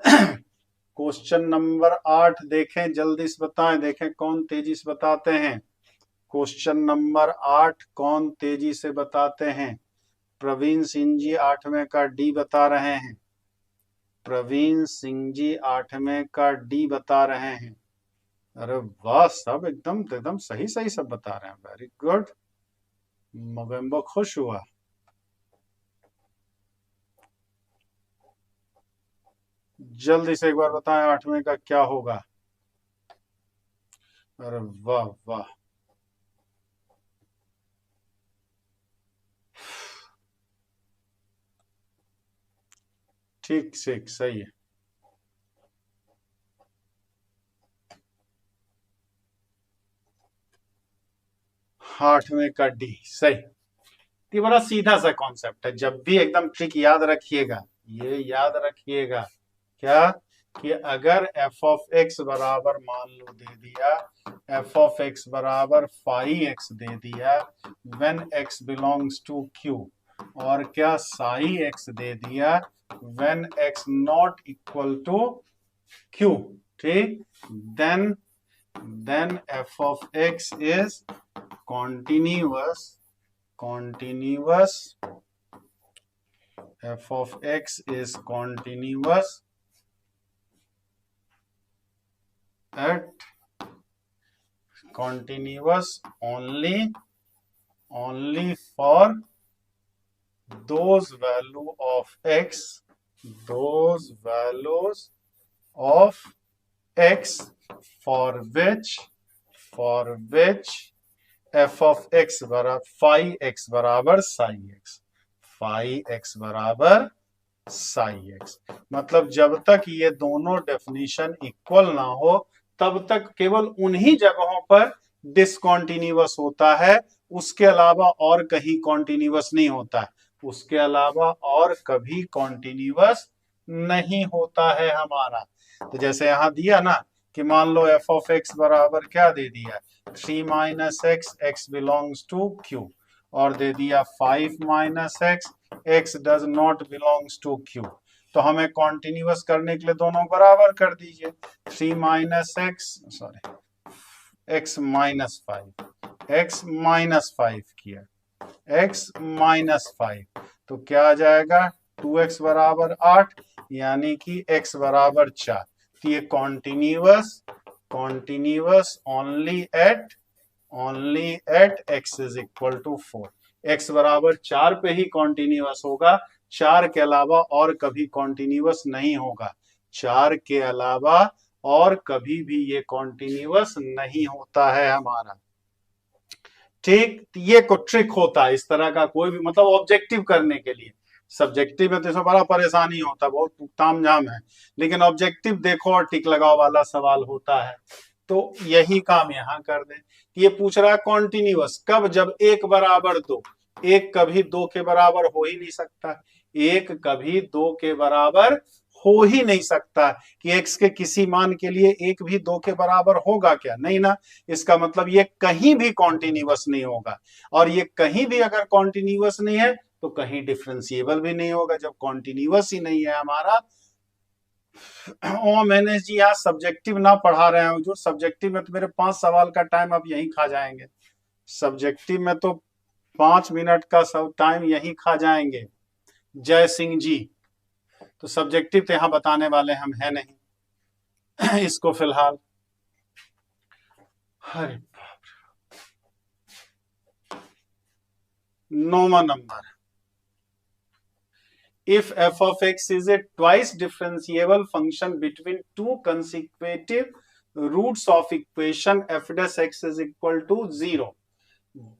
क्वेश्चन नंबर 8 देखें, जल्दी से बताएं, देखें कौन तेजी से बताते हैं। क्वेश्चन नंबर 8 कौन तेजी से बताते हैं। प्रवीण सिंह जी 8वें का डी बता रहे हैं, प्रवीण सिंह जी 8वें का डी बता रहे हैं। अरे वाह, सब एकदम एकदम सही सही सब बता रहे हैं, वेरी गुड, मोगेम्बो खुश हुआ। जल्दी से एक बार बताएं 8वें का क्या होगा। अरे वाह वाह, ठीक ठीक सही है। आठवें का डी सही। ये बड़ा सीधा सा कॉन्सेप्ट है, जब भी एकदम ट्रिक याद रखिएगा, ये याद रखिएगा क्या, कि अगर f ऑफ x बराबर मान लो दे दिया, f ऑफ x बराबर फाई x दे दिया when x belongs to q, और क्या साई x दे दिया when x not equal to q, ठीक, then f of x is continuous, f of x is continuous at continuous only for those value of x, those values of x for which f of x बराबर फाई x बराबर साई x, फाई x बराबर साई x। मतलब जब तक ये दोनों डेफिनेशन इक्वल ना हो तब तक केवल उन्हीं जगहों पर डिसकॉन्टिन्यूअस होता है, उसके अलावा और कहीं कॉन्टिन्यूअस नहीं होता है, उसके अलावा और कभी कॉन्टिन्यूअस नहीं होता है हमारा। तो जैसे यहां दिया ना कि मान लो f ऑफ x बराबर क्या दे दिया 3 minus x, x belongs to q, और दे दिया 5 minus x, x does not belongs to q। तो हमें कॉन्टिन्यूअस करने के लिए दोनों बराबर कर दीजिए, 3 minus x sorry x minus 5, x minus 5 किया, x माइनस 5, तो क्या आ जाएगा 2x बराबर 8 यानी कि x बराबर 4। तो ये continuous only at x is equal to 4, x बराबर 4 पे ही कॉन्टिन्यूअस होगा, 4 के अलावा और कभी कॉन्टिन्यूअस नहीं होगा, 4 के अलावा और कभी भी ये कॉन्टिन्यूअस नहीं होता है हमारा। ठीक, ये को ट्रिक होता है इस तरह का, कोई भी मतलब ऑब्जेक्टिव करने के लिए। सब्जेक्टिव में तो इसमें बड़ा परेशानी होता है, बहुत तामझाम है, लेकिन ऑब्जेक्टिव देखो और टिक लगाओ वाला सवाल होता है। तो यही काम यहाँ कर दे। ये पूछ रहा है कॉन्टिन्यूअस कब, जब एक बराबर दो। एक कभी दो के बराबर हो ही नहीं सकता, एक कभी दो के बराबर हो ही नहीं सकता। कि एक्स के किसी मान के लिए एक भी दो के बराबर होगा क्या, नहीं ना। इसका मतलब ये कहीं भी कॉन्टिन्यूअस नहीं होगा, और ये कहीं भी अगर कॉन्टिन्यूअस नहीं है तो कहीं डिफरेंशिएबल भी नहीं होगा। जब कॉन्टिन्यूअस ही नहीं है हमारा, ओ मैंने जी यहाँ सब्जेक्टिव ना पढ़ा रहे हैं जो, सब्जेक्टिव में तो मेरे 5 सवाल का टाइम आप यहीं खा जाएंगे। सब्जेक्टिव में तो 5 मिनट का सब टाइम यहीं खा जाएंगे जय सिंह जी। तो सब्जेक्टिव तो यहाँ बताने वाले हम है नहीं इसको फिलहाल। अरे 9वां number, if f of x is a twice differentiable function between two consecutive roots of equation f dash x is equal to 0,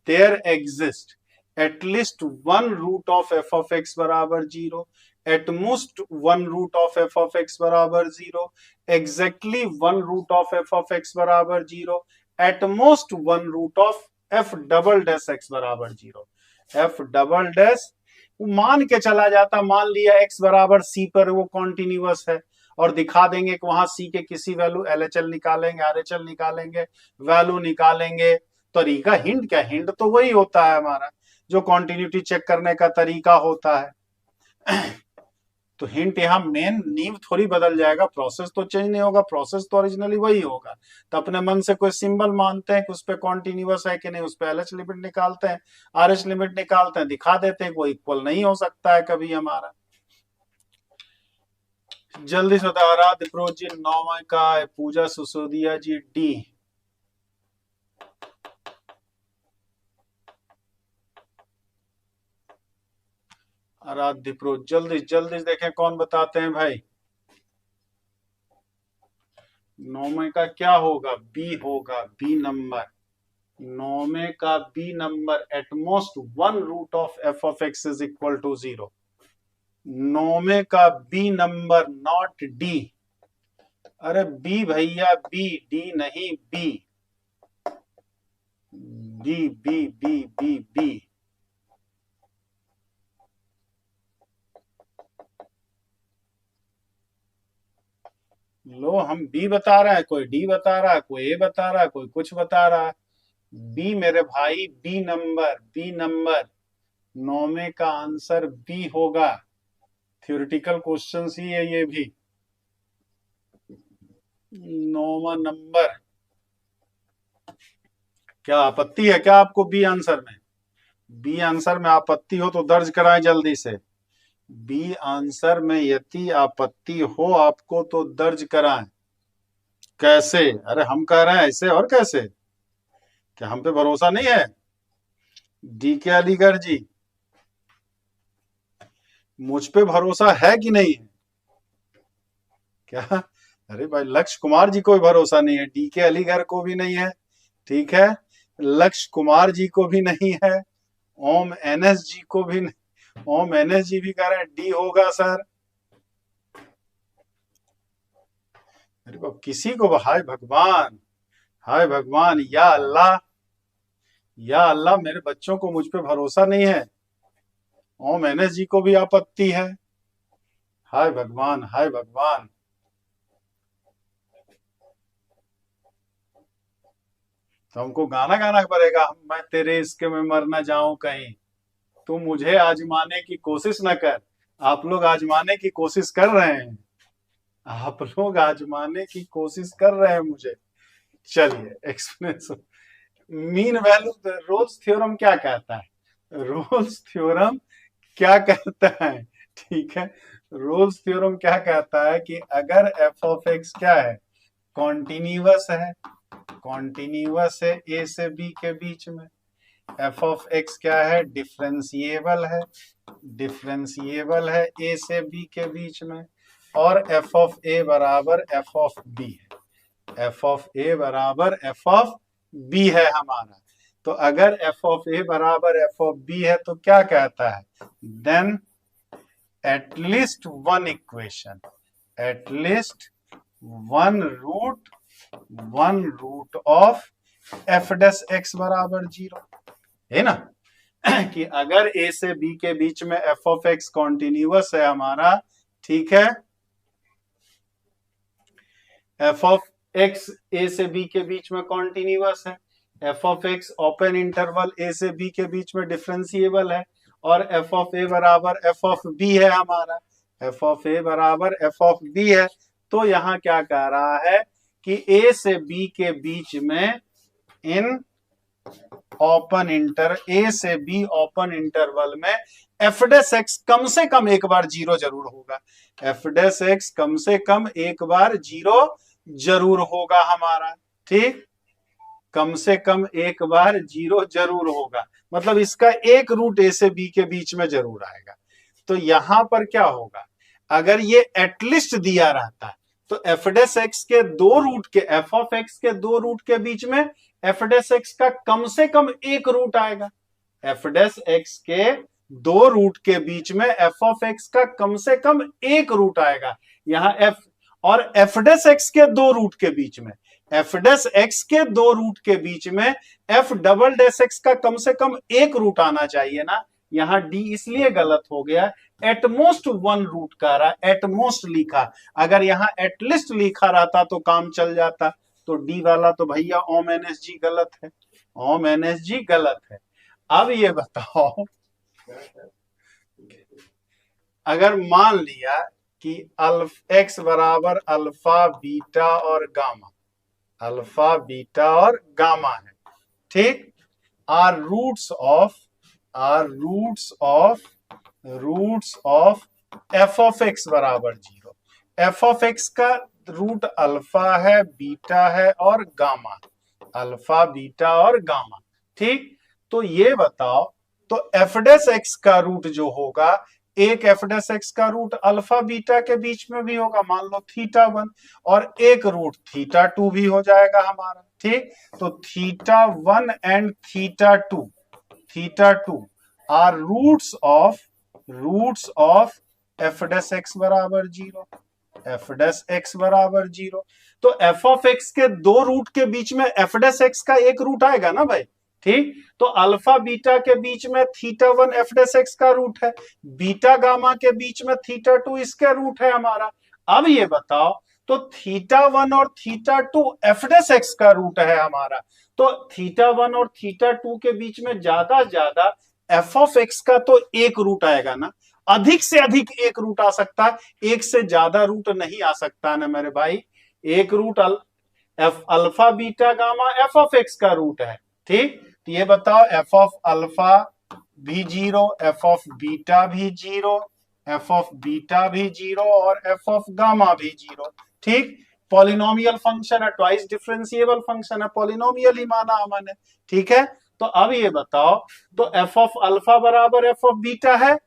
there exists at least one root of f of x बराबर 0, at most one root of f of x बराबर 0, exactly one root of f of x बराबर 0, at most one root of f double dash x बराबर 0। f डबल डैश वो मान के चला जाता, मान लिया x बराबर c पर वो कॉन्टिन्यूअस है, और दिखा देंगे कि वहां c के किसी वैल्यू LHL निकालेंगे, RHL निकालेंगे, वैल्यू निकालेंगे। तरीका हिंट क्या, हिंट तो वही होता है हमारा जो कॉन्टिन्यूटी चेक करने का तरीका होता है। तो हिंट यहाँ मेन नींव थोड़ी बदल जाएगा, प्रोसेस तो चेंज नहीं होगा, प्रोसेस तो ओरिजिनली वही होगा। तो अपने मन से कोई सिंबल मानते हैं कि उस पर कॉन्टिन्यूअस है कि नहीं, उस पर LH लिमिट निकालते हैं, RH लिमिट निकालते हैं, दिखा देते हैं वो इक्वल नहीं हो सकता है कभी हमारा। जल्दी से बता, आराध्य प्रोज जी 9वां का है, पूजा सुसोदिया जी डी। आराध्य प्रोज जल्दी जल्दी देखें कौन बताते हैं भाई। 9वें का क्या होगा, बी होगा, बी नंबर। 9वें का b number, at most one root of f of x is equal to 0। 9वें का बी नंबर, नॉट डी। अरे बी भैया, बी, डी नहीं, b b b b b b. लो हम बी बता रहे हैं, कोई डी बता रहा है, कोई ए बता रहा है, कोई कुछ बता रहा है। बी मेरे भाई, बी नंबर, बी नंबर। 9वें का आंसर बी होगा। थ्योरेटिकल क्वेश्चन ही है ये भी। 9वां नंबर, क्या आपत्ति है क्या आपको बी आंसर में? बी आंसर में आपत्ति हो तो दर्ज कराएं जल्दी से। बी आंसर में यदि आपत्ति हो आपको तो दर्ज कराएं। कैसे? अरे हम कह रहे हैं ऐसे, और कैसे? क्या हम पे भरोसा नहीं है? डी के अलीगढ़ जी, मुझ पे भरोसा है कि नहीं है क्या? अरे भाई लक्ष्य कुमार जी को भी भरोसा नहीं है, डी के अलीगढ़ को भी नहीं है, ठीक है, लक्ष्य कुमार जी को भी नहीं है, ओम एनएस जी को भी नहीं। ओम एनएस जी भी कह रहे हैं डी होगा सर। अरे बाप, किसी को, हाय भगवान, हाय भगवान, या अल्लाह, या अल्लाह, मेरे बच्चों को मुझ पे भरोसा नहीं है। ओम एनएस जी को भी आपत्ति है। हाय भगवान, हाय भगवान। तो हमको गाना गाना पड़ेगा, मैं तेरे इसके में मर ना जाऊं कहीं, तू मुझे आजमाने की कोशिश न कर। आप लोग आजमाने की कोशिश कर रहे हैं, आप लोग आजमाने की कोशिश कर रहे हैं मुझे। चलिए, explanation, mean value, Rolle's theorem क्या कहता है? रोल्स थ्योरम क्या कहता है, ठीक है, रोल्स थ्योरम क्या कहता है कि अगर एफ ऑफ एक्स क्या है, कॉन्टिन्यूअस है, कॉन्टिन्यूअस है ए से बी के बीच में, एफ ऑफ एक्स क्या है, डिफरेंशिएबल है, डिफरेंशिएबल है ए से बी के बीच में, और एफ ऑफ ए बराबर एफ ऑफ बी है, एफ ऑफ ए बराबर एफ ऑफ बी है हमारा। तो अगर एफ ऑफ ए बराबर एफ ऑफ बी है तो क्या कहता है, then at least one equation, at least one root of f dash x बराबर 0, है ना। कि अगर ए से बी के बीच में एफ ऑफ एक्स कॉन्टिन्यूअस है हमारा, ठीक है, एफ ऑफ एक्स ए से बी के बीच में कॉन्टिन्यूअस है, f of x open interval a से बी के बीच में डिफरेंशिएबल है, और एफ ऑफ ए बराबर एफ ऑफ बी है हमारा, एफ ऑफ ए बराबर एफ ऑफ बी है। तो यहां क्या कह रहा है कि ए से बी के बीच में इन ओपन ए से बी ओपन इंटरवल में एफ डैश एक्स कम से कम एक बार 0 जरूर होगा, एफ डैश एक्स कम से कम एक बार 0 जरूर होगा हमारा, ठीक, कम से कम एक बार 0 जरूर होगा, मतलब इसका एक रूट ए से बी के बीच में जरूर आएगा। तो यहां पर क्या होगा, अगर ये एटलीस्ट दिया रहता है तो एफ डैश एक्स के दो रूट के, एफ ऑफ एक्स के दो रूट के बीच में एफ डैश एक्स का कम से कम एक रूट आएगा, एफ डैश एक्स के दो रूट के बीच में एफ ऑफ एक्स का कम से कम एक रूट आएगा, यहां एफ, और एफ डैश एक्स के दो रूट के बीच में, एफ डैश एक्स के दो रूट के बीच में एफ डबल डैश एक्स का कम से कम एक रूट आना चाहिए ना, यहां डी इसलिए गलत हो गया, एटमोस्ट वन रूट का रहा, एटमोस्ट लिखा, अगर यहां एटलीस्ट लिखा रहता तो काम चल जाता। तो डी वाला तो भैया ओम एन एस जी गलत है, ओम एन एस जी गलत है। अब ये बताओ, अगर मान लिया कि एक्स बराबर अल्फा बीटा और गामा, अल्फा बीटा और गामा है, ठीक, are roots of f of x बराबर 0, एफ ऑफ एक्स का रूट अल्फा है, बीटा है और गामा, अल्फा बीटा और गामा, ठीक। तो ये बताओ, तो एफ डैश एक्स का रूट जो होगा, एक एफ डैश एक्स का रूट अल्फा बीटा के बीच में भी होगा, मान लो थीटा 1, और एक रूट थीटा 2 भी हो जाएगा हमारा, ठीक। तो theta 1 and theta 2 are roots of f dash x बराबर 0, एफ डैश एक्स बराबर 0। तो एफ ऑफ एक्स के दो रूट के बीच में एफ डैश एक्स का एक रूट आएगा ना भाई, ठीक। तो अल्फा बीटा के बीच में थीटा 1 एफ डैश एक्स का रूट है, बीटा गामा के बीच में थीटा 2 इसका रूट है हमारा। अब ये बताओ, तो थीटा 1 और थीटा 2 एफ डैश एक्स का रूट है हमारा, तो थीटा 1 और थीटा 2 के बीच में ज्यादा ज्यादा एफ ऑफ एक्स का तो एक रूट आएगा ना, अधिक से अधिक एक रूट आ सकता है, एक से ज्यादा रूट नहीं आ सकता ना मेरे भाई। एक root alpha beta gamma f of x का रूट है, ठीक। तो ये बताओ, एफ ऑफ अल्फा भी 0, एफ ऑफ बीटा भी 0, एफ ऑफ बीटा भी 0 और एफ ऑफ गामा भी 0, ठीक। पॉलिनोमियल फंक्शन है, ट्वाइस डिफरेंशिएबल फंक्शन है, पॉलिनोमियल ही माना हमने, ठीक है। तो अब ये बताओ, तो एफ ऑफ अल्फा बराबर एफ ऑफ बीटा है,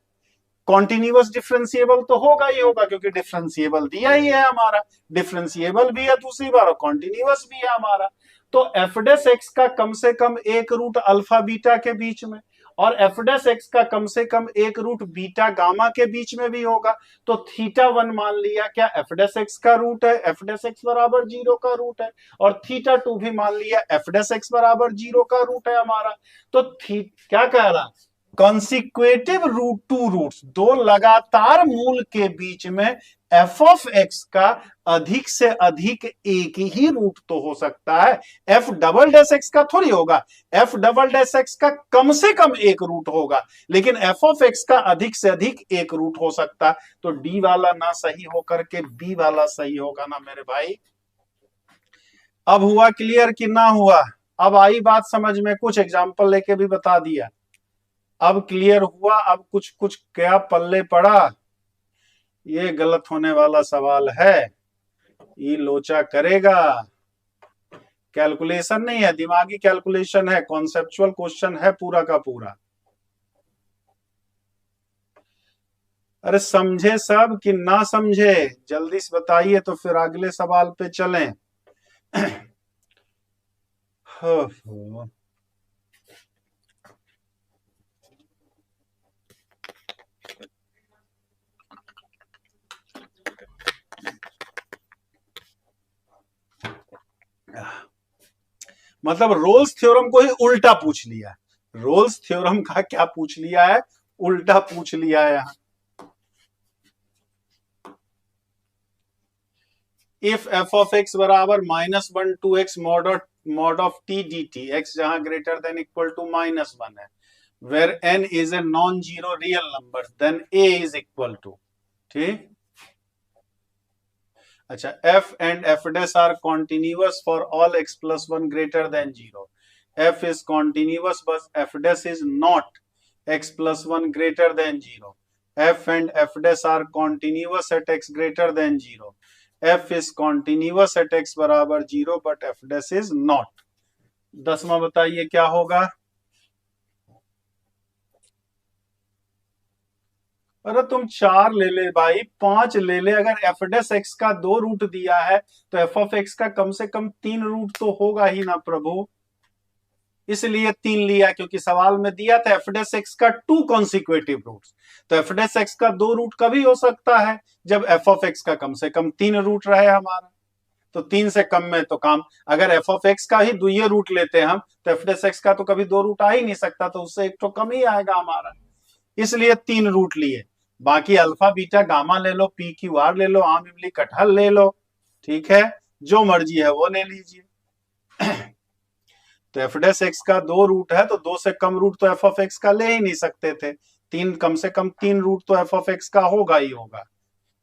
कॉन्टिन्यूअस डिफरेंशिएबल तो होगा ही होगा, क्योंकि डिफरेंशिएबल दिया ही है हमारा, डिफरेंशिएबल भी है दूसरी बार, कॉन्टिन्यूअस भी है हमारा। तो एफ डैश एक्स का कम से कम एक रूट अल्फा बीटा के बीच में, और एफ डैश एक्स का कम से कम एक रूट बीटा गामा के बीच में भी होगा। तो थीटा 1 मान लिया क्या एफ डैश एक्स का रूट है, एफ डैश एक्स बराबर 0 का रूट है, और थीटा 2 भी मान लिया एफ डैश एक्स बराबर 0 का रूट है हमारा। तो क्या कह रहा, कॉन्सिक्वेटिव रूट, टू रूट्स, दो लगातार मूल के बीच में एफ ऑफ एक्स का अधिक से अधिक एक ही रूट तो हो सकता है, एफ डबल डैश एक्स का थोड़ी होगा, एफ डबल डैश एक्स का कम से कम एक रूट होगा, लेकिन एफ ऑफ एक्स का अधिक से अधिक एक रूट हो सकता है। तो डी वाला ना सही होकर के बी वाला सही होगा ना मेरे भाई। अब हुआ क्लियर कि ना हुआ? अब आई बात समझ में, कुछ एग्जाम्पल लेके भी बता दिया, अब क्लियर हुआ। अब कुछ कुछ क्या पल्ले पड़ा, ये गलत होने वाला सवाल है, ये लोचा करेगा, कैलकुलेशन नहीं है, दिमागी कैलकुलेशन है, कॉन्सेप्चुअल क्वेश्चन है पूरा का पूरा। अरे समझे सब कि ना समझे, जल्दी से बताइए तो फिर अगले सवाल पे चलें। मतलब रोल्स थ्योरम को ही उल्टा पूछ लिया। रोल्स थ्योरम का क्या पूछ लिया है, उल्टा पूछ लिया है यहां। इफ एफ ऑफ एक्स बराबर -1 to x mod of t dt, x जहां ग्रेटर देन इक्वल टू -1 है, where n is a non-zero real number, then a is equal to, ठीक। अच्छा, f and f dash are continuous for all x plus 1 greater than 0. f is continuous but f dash is not x plus 1 greater than 0. f and f dash are continuous at x greater than 0. f is continuous at x बराबर 0 but f dash is not। 10वां बताइए क्या होगा। अरे तुम 4 ले ले भाई, 5 ले ले, अगर एफ डेस एक्स का 2 रूट दिया है तो एफ ऑफ एक्स का कम से कम 3 रूट तो होगा ही ना प्रभु। इसलिए 3 लिया क्योंकि सवाल में दिया था एफ डेस एक्स का 2 कॉन्सिक्वेटिव रूट्स, तो एफ डेस एक्स का 2 रूट कभी हो सकता है जब एफ ऑफ एक्स का कम से कम 3 रूट रहे हमारा। तो 3 से कम में तो काम, अगर एफ ऑफ एक्स का ही दुइये रूट लेते हैं हम तो एफ डेस एक्स का तो कभी 2 रूट आ ही नहीं सकता, तो उससे एक तो कम ही आएगा हमारा, इसलिए 3 रूट लिए। बाकी अल्फा बीटा गामा ले लो, पी क्यू आर ले लो, आम इमली कटहल ले लो, ठीक है, जो मर्जी है वो ले लीजिए। तो एफ डेस एक्स का 2 रूट है तो 2 से कम रूट तो एफ ऑफ एक्स का ले ही नहीं सकते थे, 3 कम से कम 3 रूट तो एफ ऑफ एक्स का होगा ही होगा,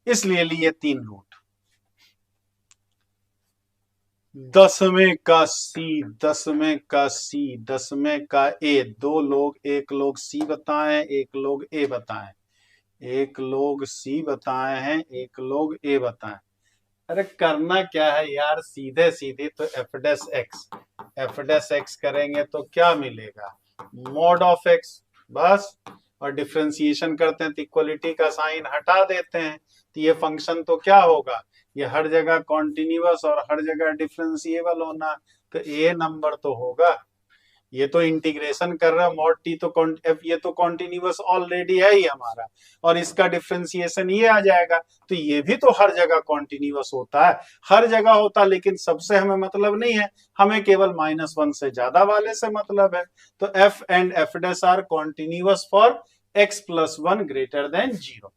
इसलिए लिए 3 रूट। 10वें का सी, 10वें का सी, 10वें का ए, 2 लोग, एक लोग सी बताएं, एक लोग ए बताएं, एक लोग सी बताए हैं, एक लोग ए बताएं। अरे करना क्या है यार, सीधे सीधे तो एफ डेस एक्स करेंगे तो क्या मिलेगा, मॉड ऑफ एक्स, बस। और डिफरेंशिएशन करते हैं तो इक्वलिटी का साइन हटा देते हैं, तो ये फंक्शन तो क्या होगा, ये हर जगह कॉन्टिन्यूअस और हर जगह डिफरेंशिएबल होना, तो ए नंबर तो होगा। ये तो इंटीग्रेशन कर रहा है, मॉड टी तो ये तो कॉन्टिन्यूअस ऑलरेडी है ही हमारा, और इसका डिफरेंशिएशन ये आ जाएगा, तो ये भी तो हर जगह कॉन्टिन्यूअस होता है, हर जगह होता, लेकिन सबसे हमें मतलब नहीं है, हमें केवल -1 से ज्यादा वाले से मतलब है। तो f and f dash are continuous for x + 1 greater than 0,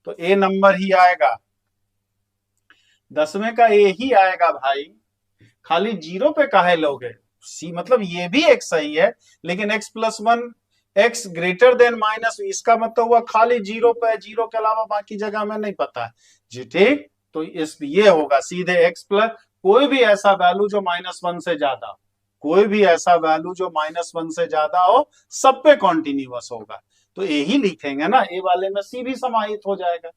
तो ए नंबर ही आएगा, 10वें का ए ही आएगा भाई, खाली 0 पे काहे लोगे, सी मतलब ये भी एक सही है, लेकिन x + 1 x greater then minus, इसका मतलब हुआ खाली 0 पे, 0 के अलावा बाकी जगह में नहीं पता है जी, ठीक। तो इस ये होगा सीधे x प्लस कोई भी ऐसा वैल्यू जो -1 से ज्यादा, कोई भी ऐसा वैल्यू जो -1 से ज्यादा हो, सब पे कॉन्टिन्यूअस होगा, तो ए ही लिखेंगे ना, ए वाले में सी भी समाहित हो जाएगा,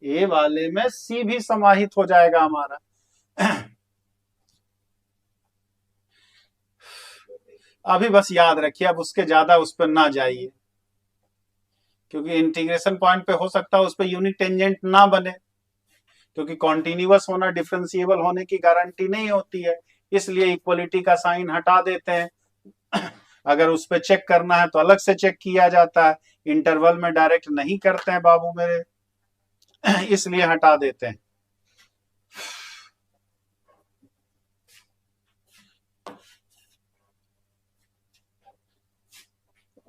ए वाले में सी भी समाहित हो जाएगा हमारा। अभी बस याद रखिए, अब उसके ज्यादा उस पर ना जाइए, क्योंकि इंटीग्रेशन पॉइंट पे हो सकता है उस पर यूनिट टेंजेंट ना बने, क्योंकि कॉन्टिन्यूअस होना डिफरेंशिएबल होने की गारंटी नहीं होती है, इसलिए इक्वलिटी का साइन हटा देते हैं। अगर उस पर चेक करना है तो अलग से चेक किया जाता है, इंटरवल में डायरेक्ट नहीं करते हैं बाबू मेरे, इसलिए हटा देते हैं।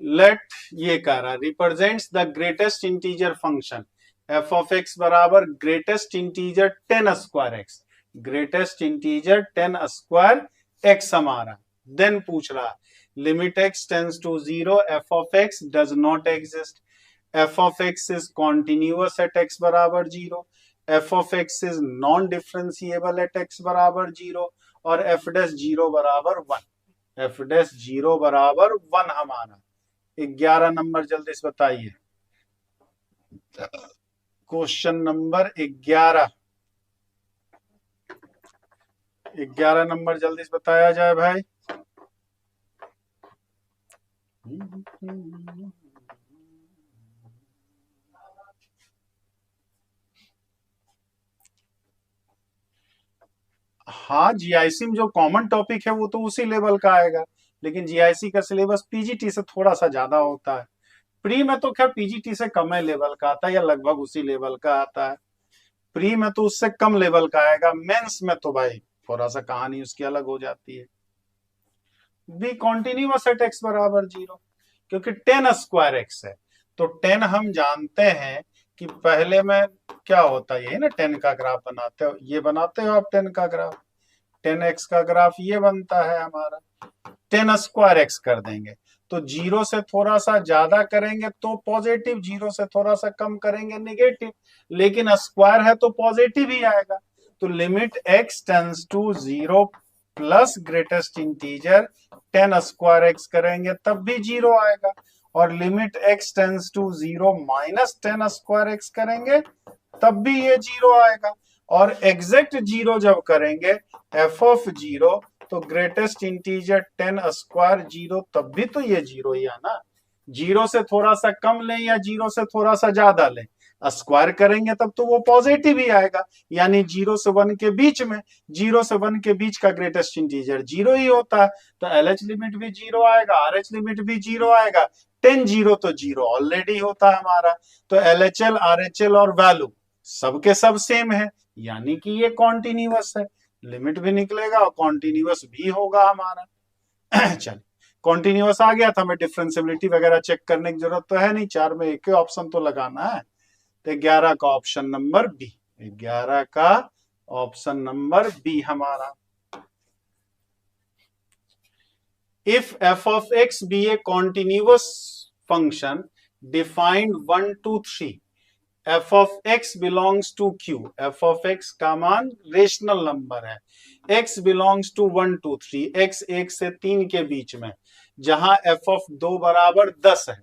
लेट ये कह रहा represents the greatest integer function f of x बराबर greatest integer 10² x, greatest integer 10² x हमारा। देन पूछ रहा limit x tends to 0 f of x does not exist, f of x is continuous at x बराबर 0, f of x is non differentiable at x बराबर 0, और एफ डैश 0 बराबर 1, एफ डैश 0 बराबर 1 हमारा। 11 नंबर जल्दी से बताइए, क्वेश्चन नंबर 11, 11 नंबर जल्दी से बताया जाए भाई। हाँ, जीआईसी में जो कॉमन टॉपिक है वो तो उसी लेवल का आएगा, लेकिन जीआईसी का सिलेबस पीजीटी से थोड़ा सा ज्यादा होता है, प्री में तो खैर पीजीटी से कम है लेवल का आता है, या लगभग उसी लेवल का आता है, प्री में तो उससे कम लेवल का आएगा, मेंस में तो भाई थोड़ा सा कहानी उसकी अलग हो जाती है। बी कॉन्टिन्यूअस एट एक्स बराबर 0, क्योंकि 10 स्क्वायर एक्स है। तो 10 हम जानते हैं कि पहले में क्या होता है, यही ना 10 का ग्राफ बनाते हो, ये बनाते हो आप 10 का ग्राफ, 10x का ग्राफ ये बनता है हमारा, 10 स्क्वायर एक्स कर देंगे तो 0 से थोड़ा सा ज्यादा करेंगे तो पॉजिटिव, 0 से थोड़ा सा कम करेंगे नेगेटिव, लेकिन स्क्वायर है तो पॉजिटिव ही आएगा। तो limit x tends to 0 plus greatest integer 10 square x करेंगे तब भी 0 आएगा, और limit x tends to 0 minus 10 square x करेंगे तब भी ये 0 आएगा। और एग्जैक्ट 0 जब करेंगे f ऑफ 0 तो ग्रेटेस्ट इंटीजर 10 स्क्वायर 0 तब भी तो ये 0 ही आना। 0 से थोड़ा सा कम लें या 0 से थोड़ा सा ज्यादा लें, स्क्वायर करेंगे तब तो वो पॉजिटिव ही आएगा, यानी 0 से 1 के बीच में, 0 से 1 के बीच का ग्रेटेस्ट इंटीजर 0 ही होता है। तो LH लिमिट भी 0 आएगा, RH लिमिट भी 0 आएगा, 10 0 तो 0 ऑलरेडी होता है हमारा। तो LHL RHL और वैल्यू सबके सब सेम है, यानी कि ये कॉन्टिन्यूअस है, लिमिट भी निकलेगा और कॉन्टिन्यूअस भी होगा हमारा। चलिए कॉन्टिन्यूअस आ गया था, हमें डिफरेंशियबिलिटी वगैरह चेक करने की जरूरत तो है नहीं, 4 में एक ही ऑप्शन तो लगाना है। तो 11 का ऑप्शन नंबर बी, 11 का ऑप्शन नंबर बी हमारा। If f of x be a continuous function defined 1 2 3, f of x belongs to q, f of x का मान रेशनल नंबर है, x belongs to 1 2 3, x 1 से 3 के बीच में, जहां f of 2 बराबर 10 है,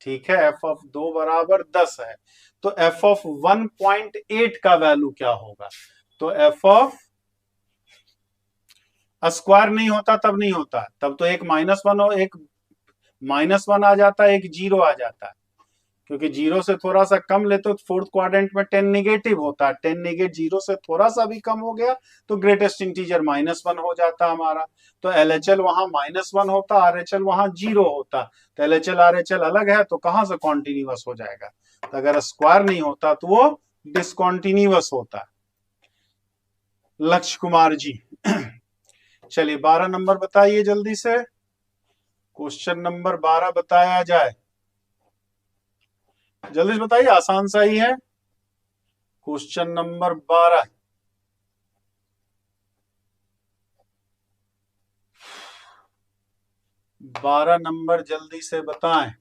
ठीक है, f of 2 बराबर 10 है, तो f of 1.8 का वैल्यू क्या होगा? तो f of स्क्वायर नहीं होता तब नहीं होता, तब तो एक -1 हो, एक -1 आ जाता है, एक 0 आ जाता है, क्योंकि 0 से थोड़ा सा कम लेते तो फोर्थ क्वाड्रेंट में 10 नेगेटिव होता है, 10 नेगेटिव 0 से थोड़ा सा भी कम हो गया तो ग्रेटेस्ट इंटीजर -1 हो जाता हमारा। तो LHL वहां -1 होता, RHL वहां 0 होता, तो LHL RHL अलग है तो कहां से कॉन्टिन्यूअस हो जाएगा? तो अगर स्क्वायर नहीं होता तो वो डिसकॉन्टिन्यूअस होता। लक्ष्य कुमार जी चलिए 12 नंबर बताइए जल्दी से, क्वेश्चन नंबर 12 बताया जाए, जल्दी से बताइए, आसान सा ही है। क्वेश्चन नंबर 12 12 नंबर जल्दी से बताएं।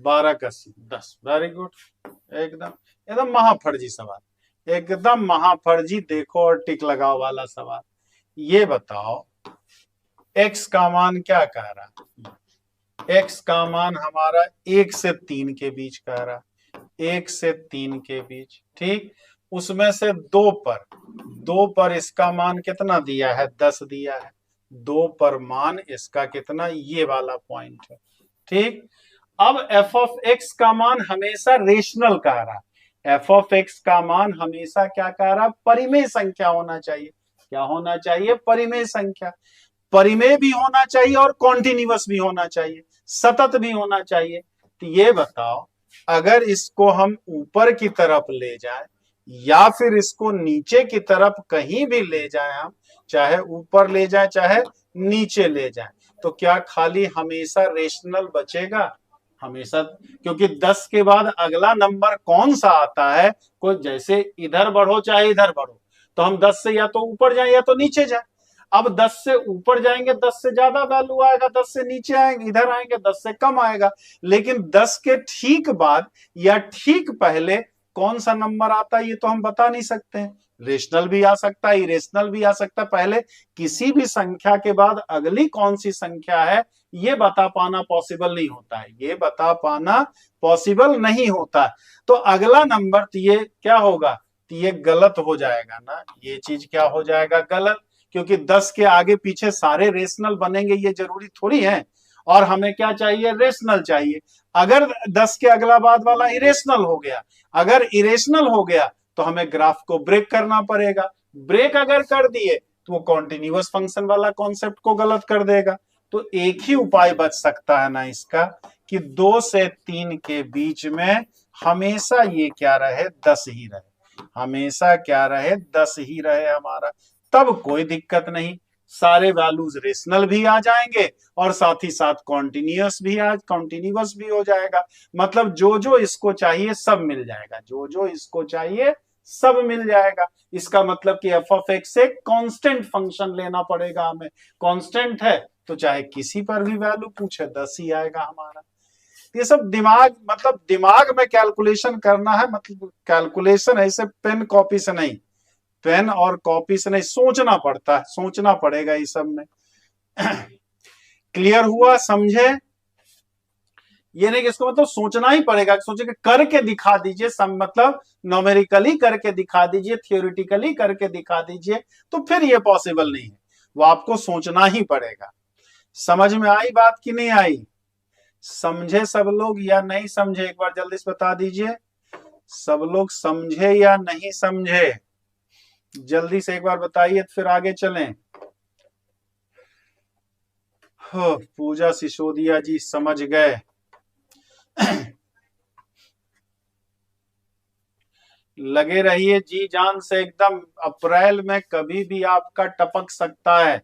12 का 10, वेरी गुड, एकदम एकदम महाफर्जी सवाल, एकदम महाफर्जी, देखो और टिक लगाओ वाला सवाल। ये बताओ x का मान क्या कह रहा? x का मान हमारा 1 से 3 के बीच कह रहा, 1 से 3 के बीच, ठीक, उसमें से 2 पर इसका मान कितना दिया है? 10 दिया है, 2 पर मान इसका कितना, ये वाला पॉइंट है, ठीक। अब f ऑफ x का मान हमेशा रेशनल कह रहा, f ऑफ x का मान हमेशा क्या कह रहा? परिमेय संख्या होना चाहिए। क्या होना चाहिए? परिमेय संख्या। परिमेय भी होना चाहिए और कॉन्टिन्यूअस भी होना चाहिए, सतत भी होना चाहिए। तो ये बताओ, अगर इसको हम ऊपर की तरफ ले जाएं या फिर इसको नीचे की तरफ कहीं भी ले जाएं, हम चाहे ऊपर ले जाएं चाहे नीचे ले जाएं, तो क्या खाली हमेशा रेशनल बचेगा? हमेशा, क्योंकि 10 के बाद अगला नंबर कौन सा आता है? कोई जैसे इधर बढ़ो चाहे इधर बढ़ो, तो हम 10 से या तो ऊपर जाएं या तो नीचे जाएं। अब 10 से ऊपर जाएंगे 10 से ज्यादा वैल्यू आएगा, 10 से नीचे आएंगे इधर आएंगे 10 से कम आएगा, लेकिन 10 के ठीक बाद या ठीक पहले कौन सा नंबर आता है ये तो हम बता नहीं सकते हैं। रेशनल भी आ सकता है, इरेशनल भी आ सकता है, पहले किसी भी संख्या के बाद अगली कौन सी संख्या है ये बता पाना पॉसिबल नहीं होता है, ये बता पाना पॉसिबल नहीं होता। तो अगला नंबर तो ये क्या होगा? तो ये गलत हो जाएगा ना, ये चीज क्या हो जाएगा? गलत, क्योंकि 10 के आगे पीछे सारे रेशनल बनेंगे ये जरूरी थोड़ी है, और हमें क्या चाहिए? रेशनल चाहिए। अगर 10 के अगला बाद वाला इरेशनल हो गया, अगर इरेशनल हो गया तो हमें ग्राफ को ब्रेक करना पड़ेगा, ब्रेक अगर कर दिए तो वो कॉन्टिन्यूअस फंक्शन वाला कॉन्सेप्ट को गलत कर देगा। तो एक ही उपाय बच सकता है ना इसका, कि 2 से 3 के बीच में हमेशा ये क्या रहे? 10 ही रहे। हमेशा क्या रहे, 10 ही रहे हमारा, तब कोई दिक्कत नहीं, सारे वैल्यूज रेशनल भी आ जाएंगे और साथ ही साथ कॉन्टिन्यूअस भी हो जाएगा। मतलब जो जो इसको चाहिए सब मिल जाएगा, जो जो इसको चाहिए सब मिल जाएगा। इसका मतलब कि एफ ऑफ एक्स एक कांस्टेंट फंक्शन लेना पड़ेगा हमें, कांस्टेंट है तो चाहे किसी पर भी वैल्यू पूछे 10 ही आएगा हमारा। ये सब दिमाग, मतलब दिमाग में कैलकुलेशन करना है, मतलब कैलकुलेशन ऐसे पेन कॉपी से नहीं, पेन और कॉपी से नहीं, सोचना पड़ता है, सोचना पड़ेगा इस सब में। क्लियर हुआ, समझे? ये नहीं कि इसको मतलब सोचना ही पड़ेगा, सोचे कि करके दिखा दीजिए, सब मतलब न्यूमेरिकली करके दिखा दीजिए, थियोरिटिकली करके दिखा दीजिए, तो फिर ये पॉसिबल नहीं है, वो आपको सोचना ही पड़ेगा। समझ में आई बात कि नहीं आई? समझे सब लोग या नहीं समझे, एक बार जल्दी से बता दीजिए, सब लोग समझे या नहीं समझे, जल्दी से एक बार बताइए, फिर आगे चलें। हो, पूजा सिसोदिया जी समझ गए। लगे रहिए जी जान से एकदम, अप्रैल में कभी भी आपका टपक सकता है,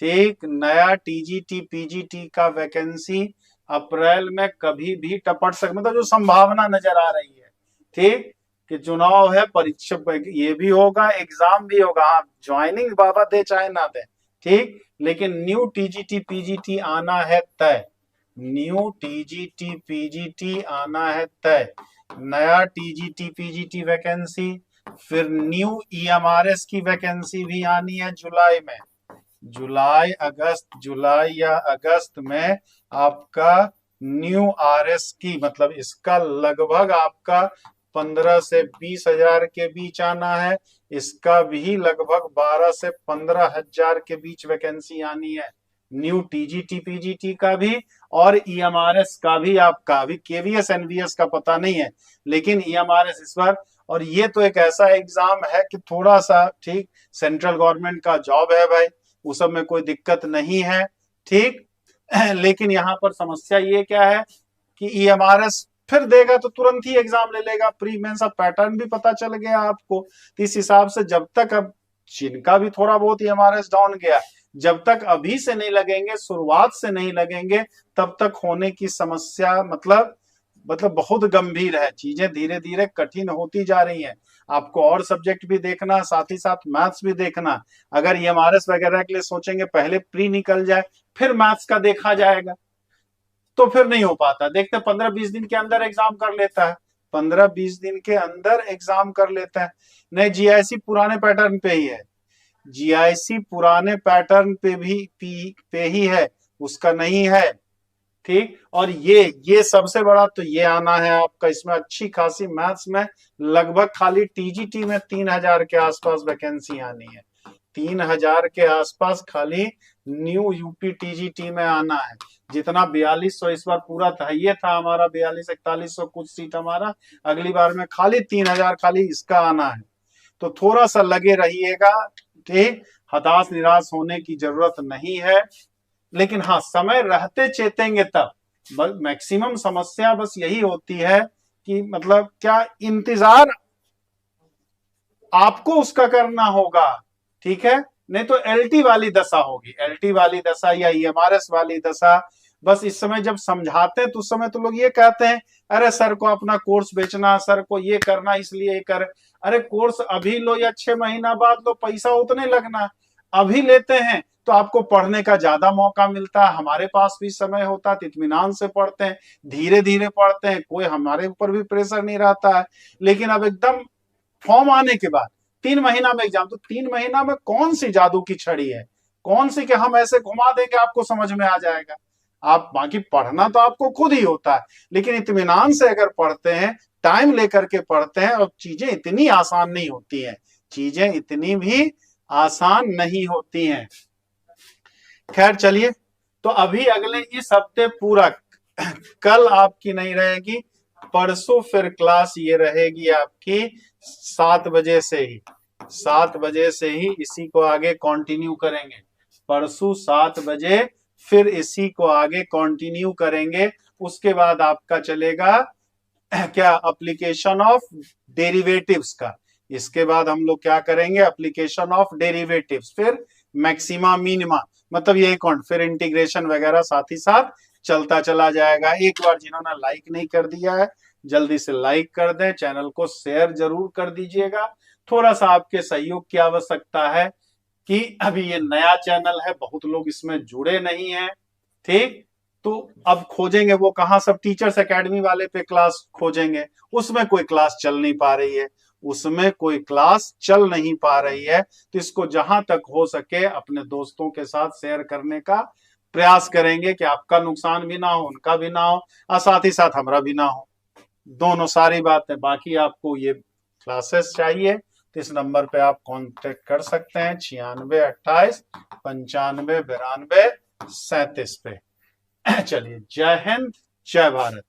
ठीक। नया टीजीटी पीजीटी का वैकेंसी अप्रैल में कभी भी टपक सकता, मतलब जो संभावना नजर आ रही है, ठीक, कि चुनाव है, परीक्षा ये भी होगा, एग्जाम भी होगा, हाँ ज्वाइनिंग बाबा दे चाहे ना दे, ठीक, लेकिन न्यू टीजीटी पीजीटी आना है तय, न्यू टीजीटी पीजीटी आना है तय, नया टीजीटी पीजीटी वैकेंसी, फिर न्यू ईएमआरएस की वैकेंसी भी आनी है जुलाई में, जुलाई या अगस्त में आपका न्यू आरएस की, मतलब इसका लगभग आपका 15 से 20 हजार के बीच आना है, इसका भी लगभग 12 से 15 हजार के बीच वैकेंसी आनी है, न्यू टीजीटी पीजीटी का भी और ईएमआरएस का भी। आपका अभी केवीएस एनवीएस का पता नहीं है, लेकिन ईएमआरएस इस बार, और ये तो एक ऐसा एग्जाम है कि थोड़ा सा, ठीक, सेंट्रल गवर्नमेंट का जॉब है भाई, उस सब में कोई दिक्कत नहीं है, ठीक। लेकिन यहाँ पर समस्या ये क्या है कि ईएमआरएस फिर देगा तो तुरंत ही एग्जाम ले लेगा, प्री मेंस का पैटर्न भी पता चल गया आपको, तो इस हिसाब से जब तक, अब जिनका भी थोड़ा बहुत ईएमआरएस डाउन गया, जब तक अभी से नहीं लगेंगे, शुरुआत से नहीं लगेंगे, तब तक होने की समस्या, मतलब बहुत गंभीर है, चीजें धीरे धीरे कठिन होती जा रही हैं। आपको और सब्जेक्ट भी देखना, साथ ही साथ मैथ्स भी देखना। अगर ईएमआरएस वगैरह के लिए सोचेंगे पहले प्री निकल जाए फिर मैथ्स का देखा जाएगा, तो फिर नहीं हो पाता। देखते 15-20 दिन के अंदर एग्जाम कर लेता है, 15-20 दिन के अंदर एग्जाम कर लेता है। नहीं, जीआईसी पुराने पैटर्न पे ही है, जीआईसी पुराने पैटर्न पे ही है, उसका नहीं है, ठीक। और ये सबसे बड़ा तो ये आना है आपका, इसमें अच्छी खासी मैथ्स में लगभग खाली टीजीटी में 3000 के आसपास वैकेंसी आनी है, 3000 के आसपास खाली न्यू यूपी टीजीटी में आना है। जितना 4200 इस बार पूरा था, ये था हमारा 4200-4100 कुछ सीट हमारा, अगली बार में खाली 3000 खाली इसका आना है, तो थोड़ा सा लगे रहिएगा, ठीक। हताश निराश होने की जरूरत नहीं है, लेकिन हाँ समय रहते चेतेंगे तब। मैक्सिमम समस्या बस यही होती है कि मतलब क्या, इंतजार आपको उसका करना होगा, ठीक है, नहीं तो एलटी वाली दशा होगी, एलटी वाली दशा या ईएमआरएस वाली दशा। बस इस समय जब समझाते हैं तो उस समय तो लोग ये कहते हैं, अरे सर को अपना कोर्स बेचना, सर को ये करना, इसलिए ये कर। अरे कोर्स अभी लो या 6 महीना बाद लो, पैसा उतने लगना, अभी लेते हैं तो आपको पढ़ने का ज्यादा मौका मिलता है, हमारे पास भी समय होता है, इत्मीनान से पढ़ते हैं, धीरे धीरे पढ़ते हैं, कोई हमारे ऊपर भी प्रेशर नहीं रहता है। लेकिन अब एकदम फॉर्म आने के बाद 3 महीना में एग्जाम, तो 3 महीना में कौन सी जादू की छड़ी है, कौन सी कि हम ऐसे घुमा देंगे आपको समझ में आ जाएगा। आप बाकी पढ़ना तो आपको खुद ही होता है, लेकिन इत्मीनान से अगर पढ़ते हैं, टाइम लेकर के पढ़ते हैं, और चीजें इतनी आसान नहीं होती हैं, चीजें इतनी भी आसान नहीं होती हैं। खैर चलिए, तो अभी अगले इस हफ्ते पूरा, कल आपकी नहीं रहेगी, परसों फिर क्लास ये रहेगी आपकी 7 बजे से ही, 7 बजे से ही इसी को आगे कंटिन्यू करेंगे, परसों 7 बजे फिर इसी को आगे कंटिन्यू करेंगे। उसके बाद आपका चलेगा क्या, एप्लीकेशन ऑफ डेरिवेटिव्स का, इसके बाद हम लोग क्या करेंगे, एप्लीकेशन ऑफ डेरिवेटिव्स, फिर मैक्सिमा मिनिमा, मतलब यही कौन, फिर इंटीग्रेशन वगैरह साथ ही साथ चलता चला जाएगा। एक बार जिन्होंने लाइक नहीं कर दिया है जल्दी से लाइक कर दें, चैनल को शेयर जरूर कर दीजिएगा। थोड़ा सा आपके सहयोग की आवश्यकता है कि अभी ये नया चैनल है, बहुत लोग इसमें जुड़े नहीं हैं, ठीक। तो अब खोजेंगे वो कहाँ, सब टीचर्स एकेडमी वाले पे क्लास खोजेंगे, उसमें कोई क्लास चल नहीं पा रही है, उसमें कोई क्लास चल नहीं पा रही है। तो इसको जहां तक हो सके अपने दोस्तों के साथ शेयर करने का प्रयास करेंगे कि आपका नुकसान भी ना हो, उनका भी ना हो, और साथ ही साथ हमारा भी ना हो, दोनों सारी बातें। बाकी आपको ये क्लासेस चाहिए तो इस नंबर पे आप कांटेक्ट कर सकते हैं, 9628959237 पे। चलिए, जय हिंद, जय भारत।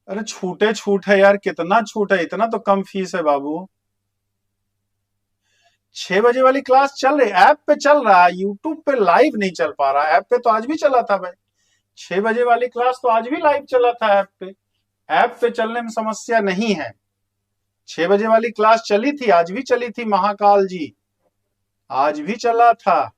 अरे छूटे छूट है यार, कितना छूट है, इतना तो कम फीस है बाबू। 6 बजे वाली क्लास चल रही, ऐप पे चल रहा है, यूट्यूब पे लाइव नहीं चल पा रहा, ऐप पे तो आज भी चला था भाई। 6 बजे वाली क्लास तो आज भी लाइव चला था ऐप पे, ऐप पे चलने में समस्या नहीं है। 6 बजे वाली क्लास चली थी, आज भी चली थी, महाकाल जी आज भी चला था।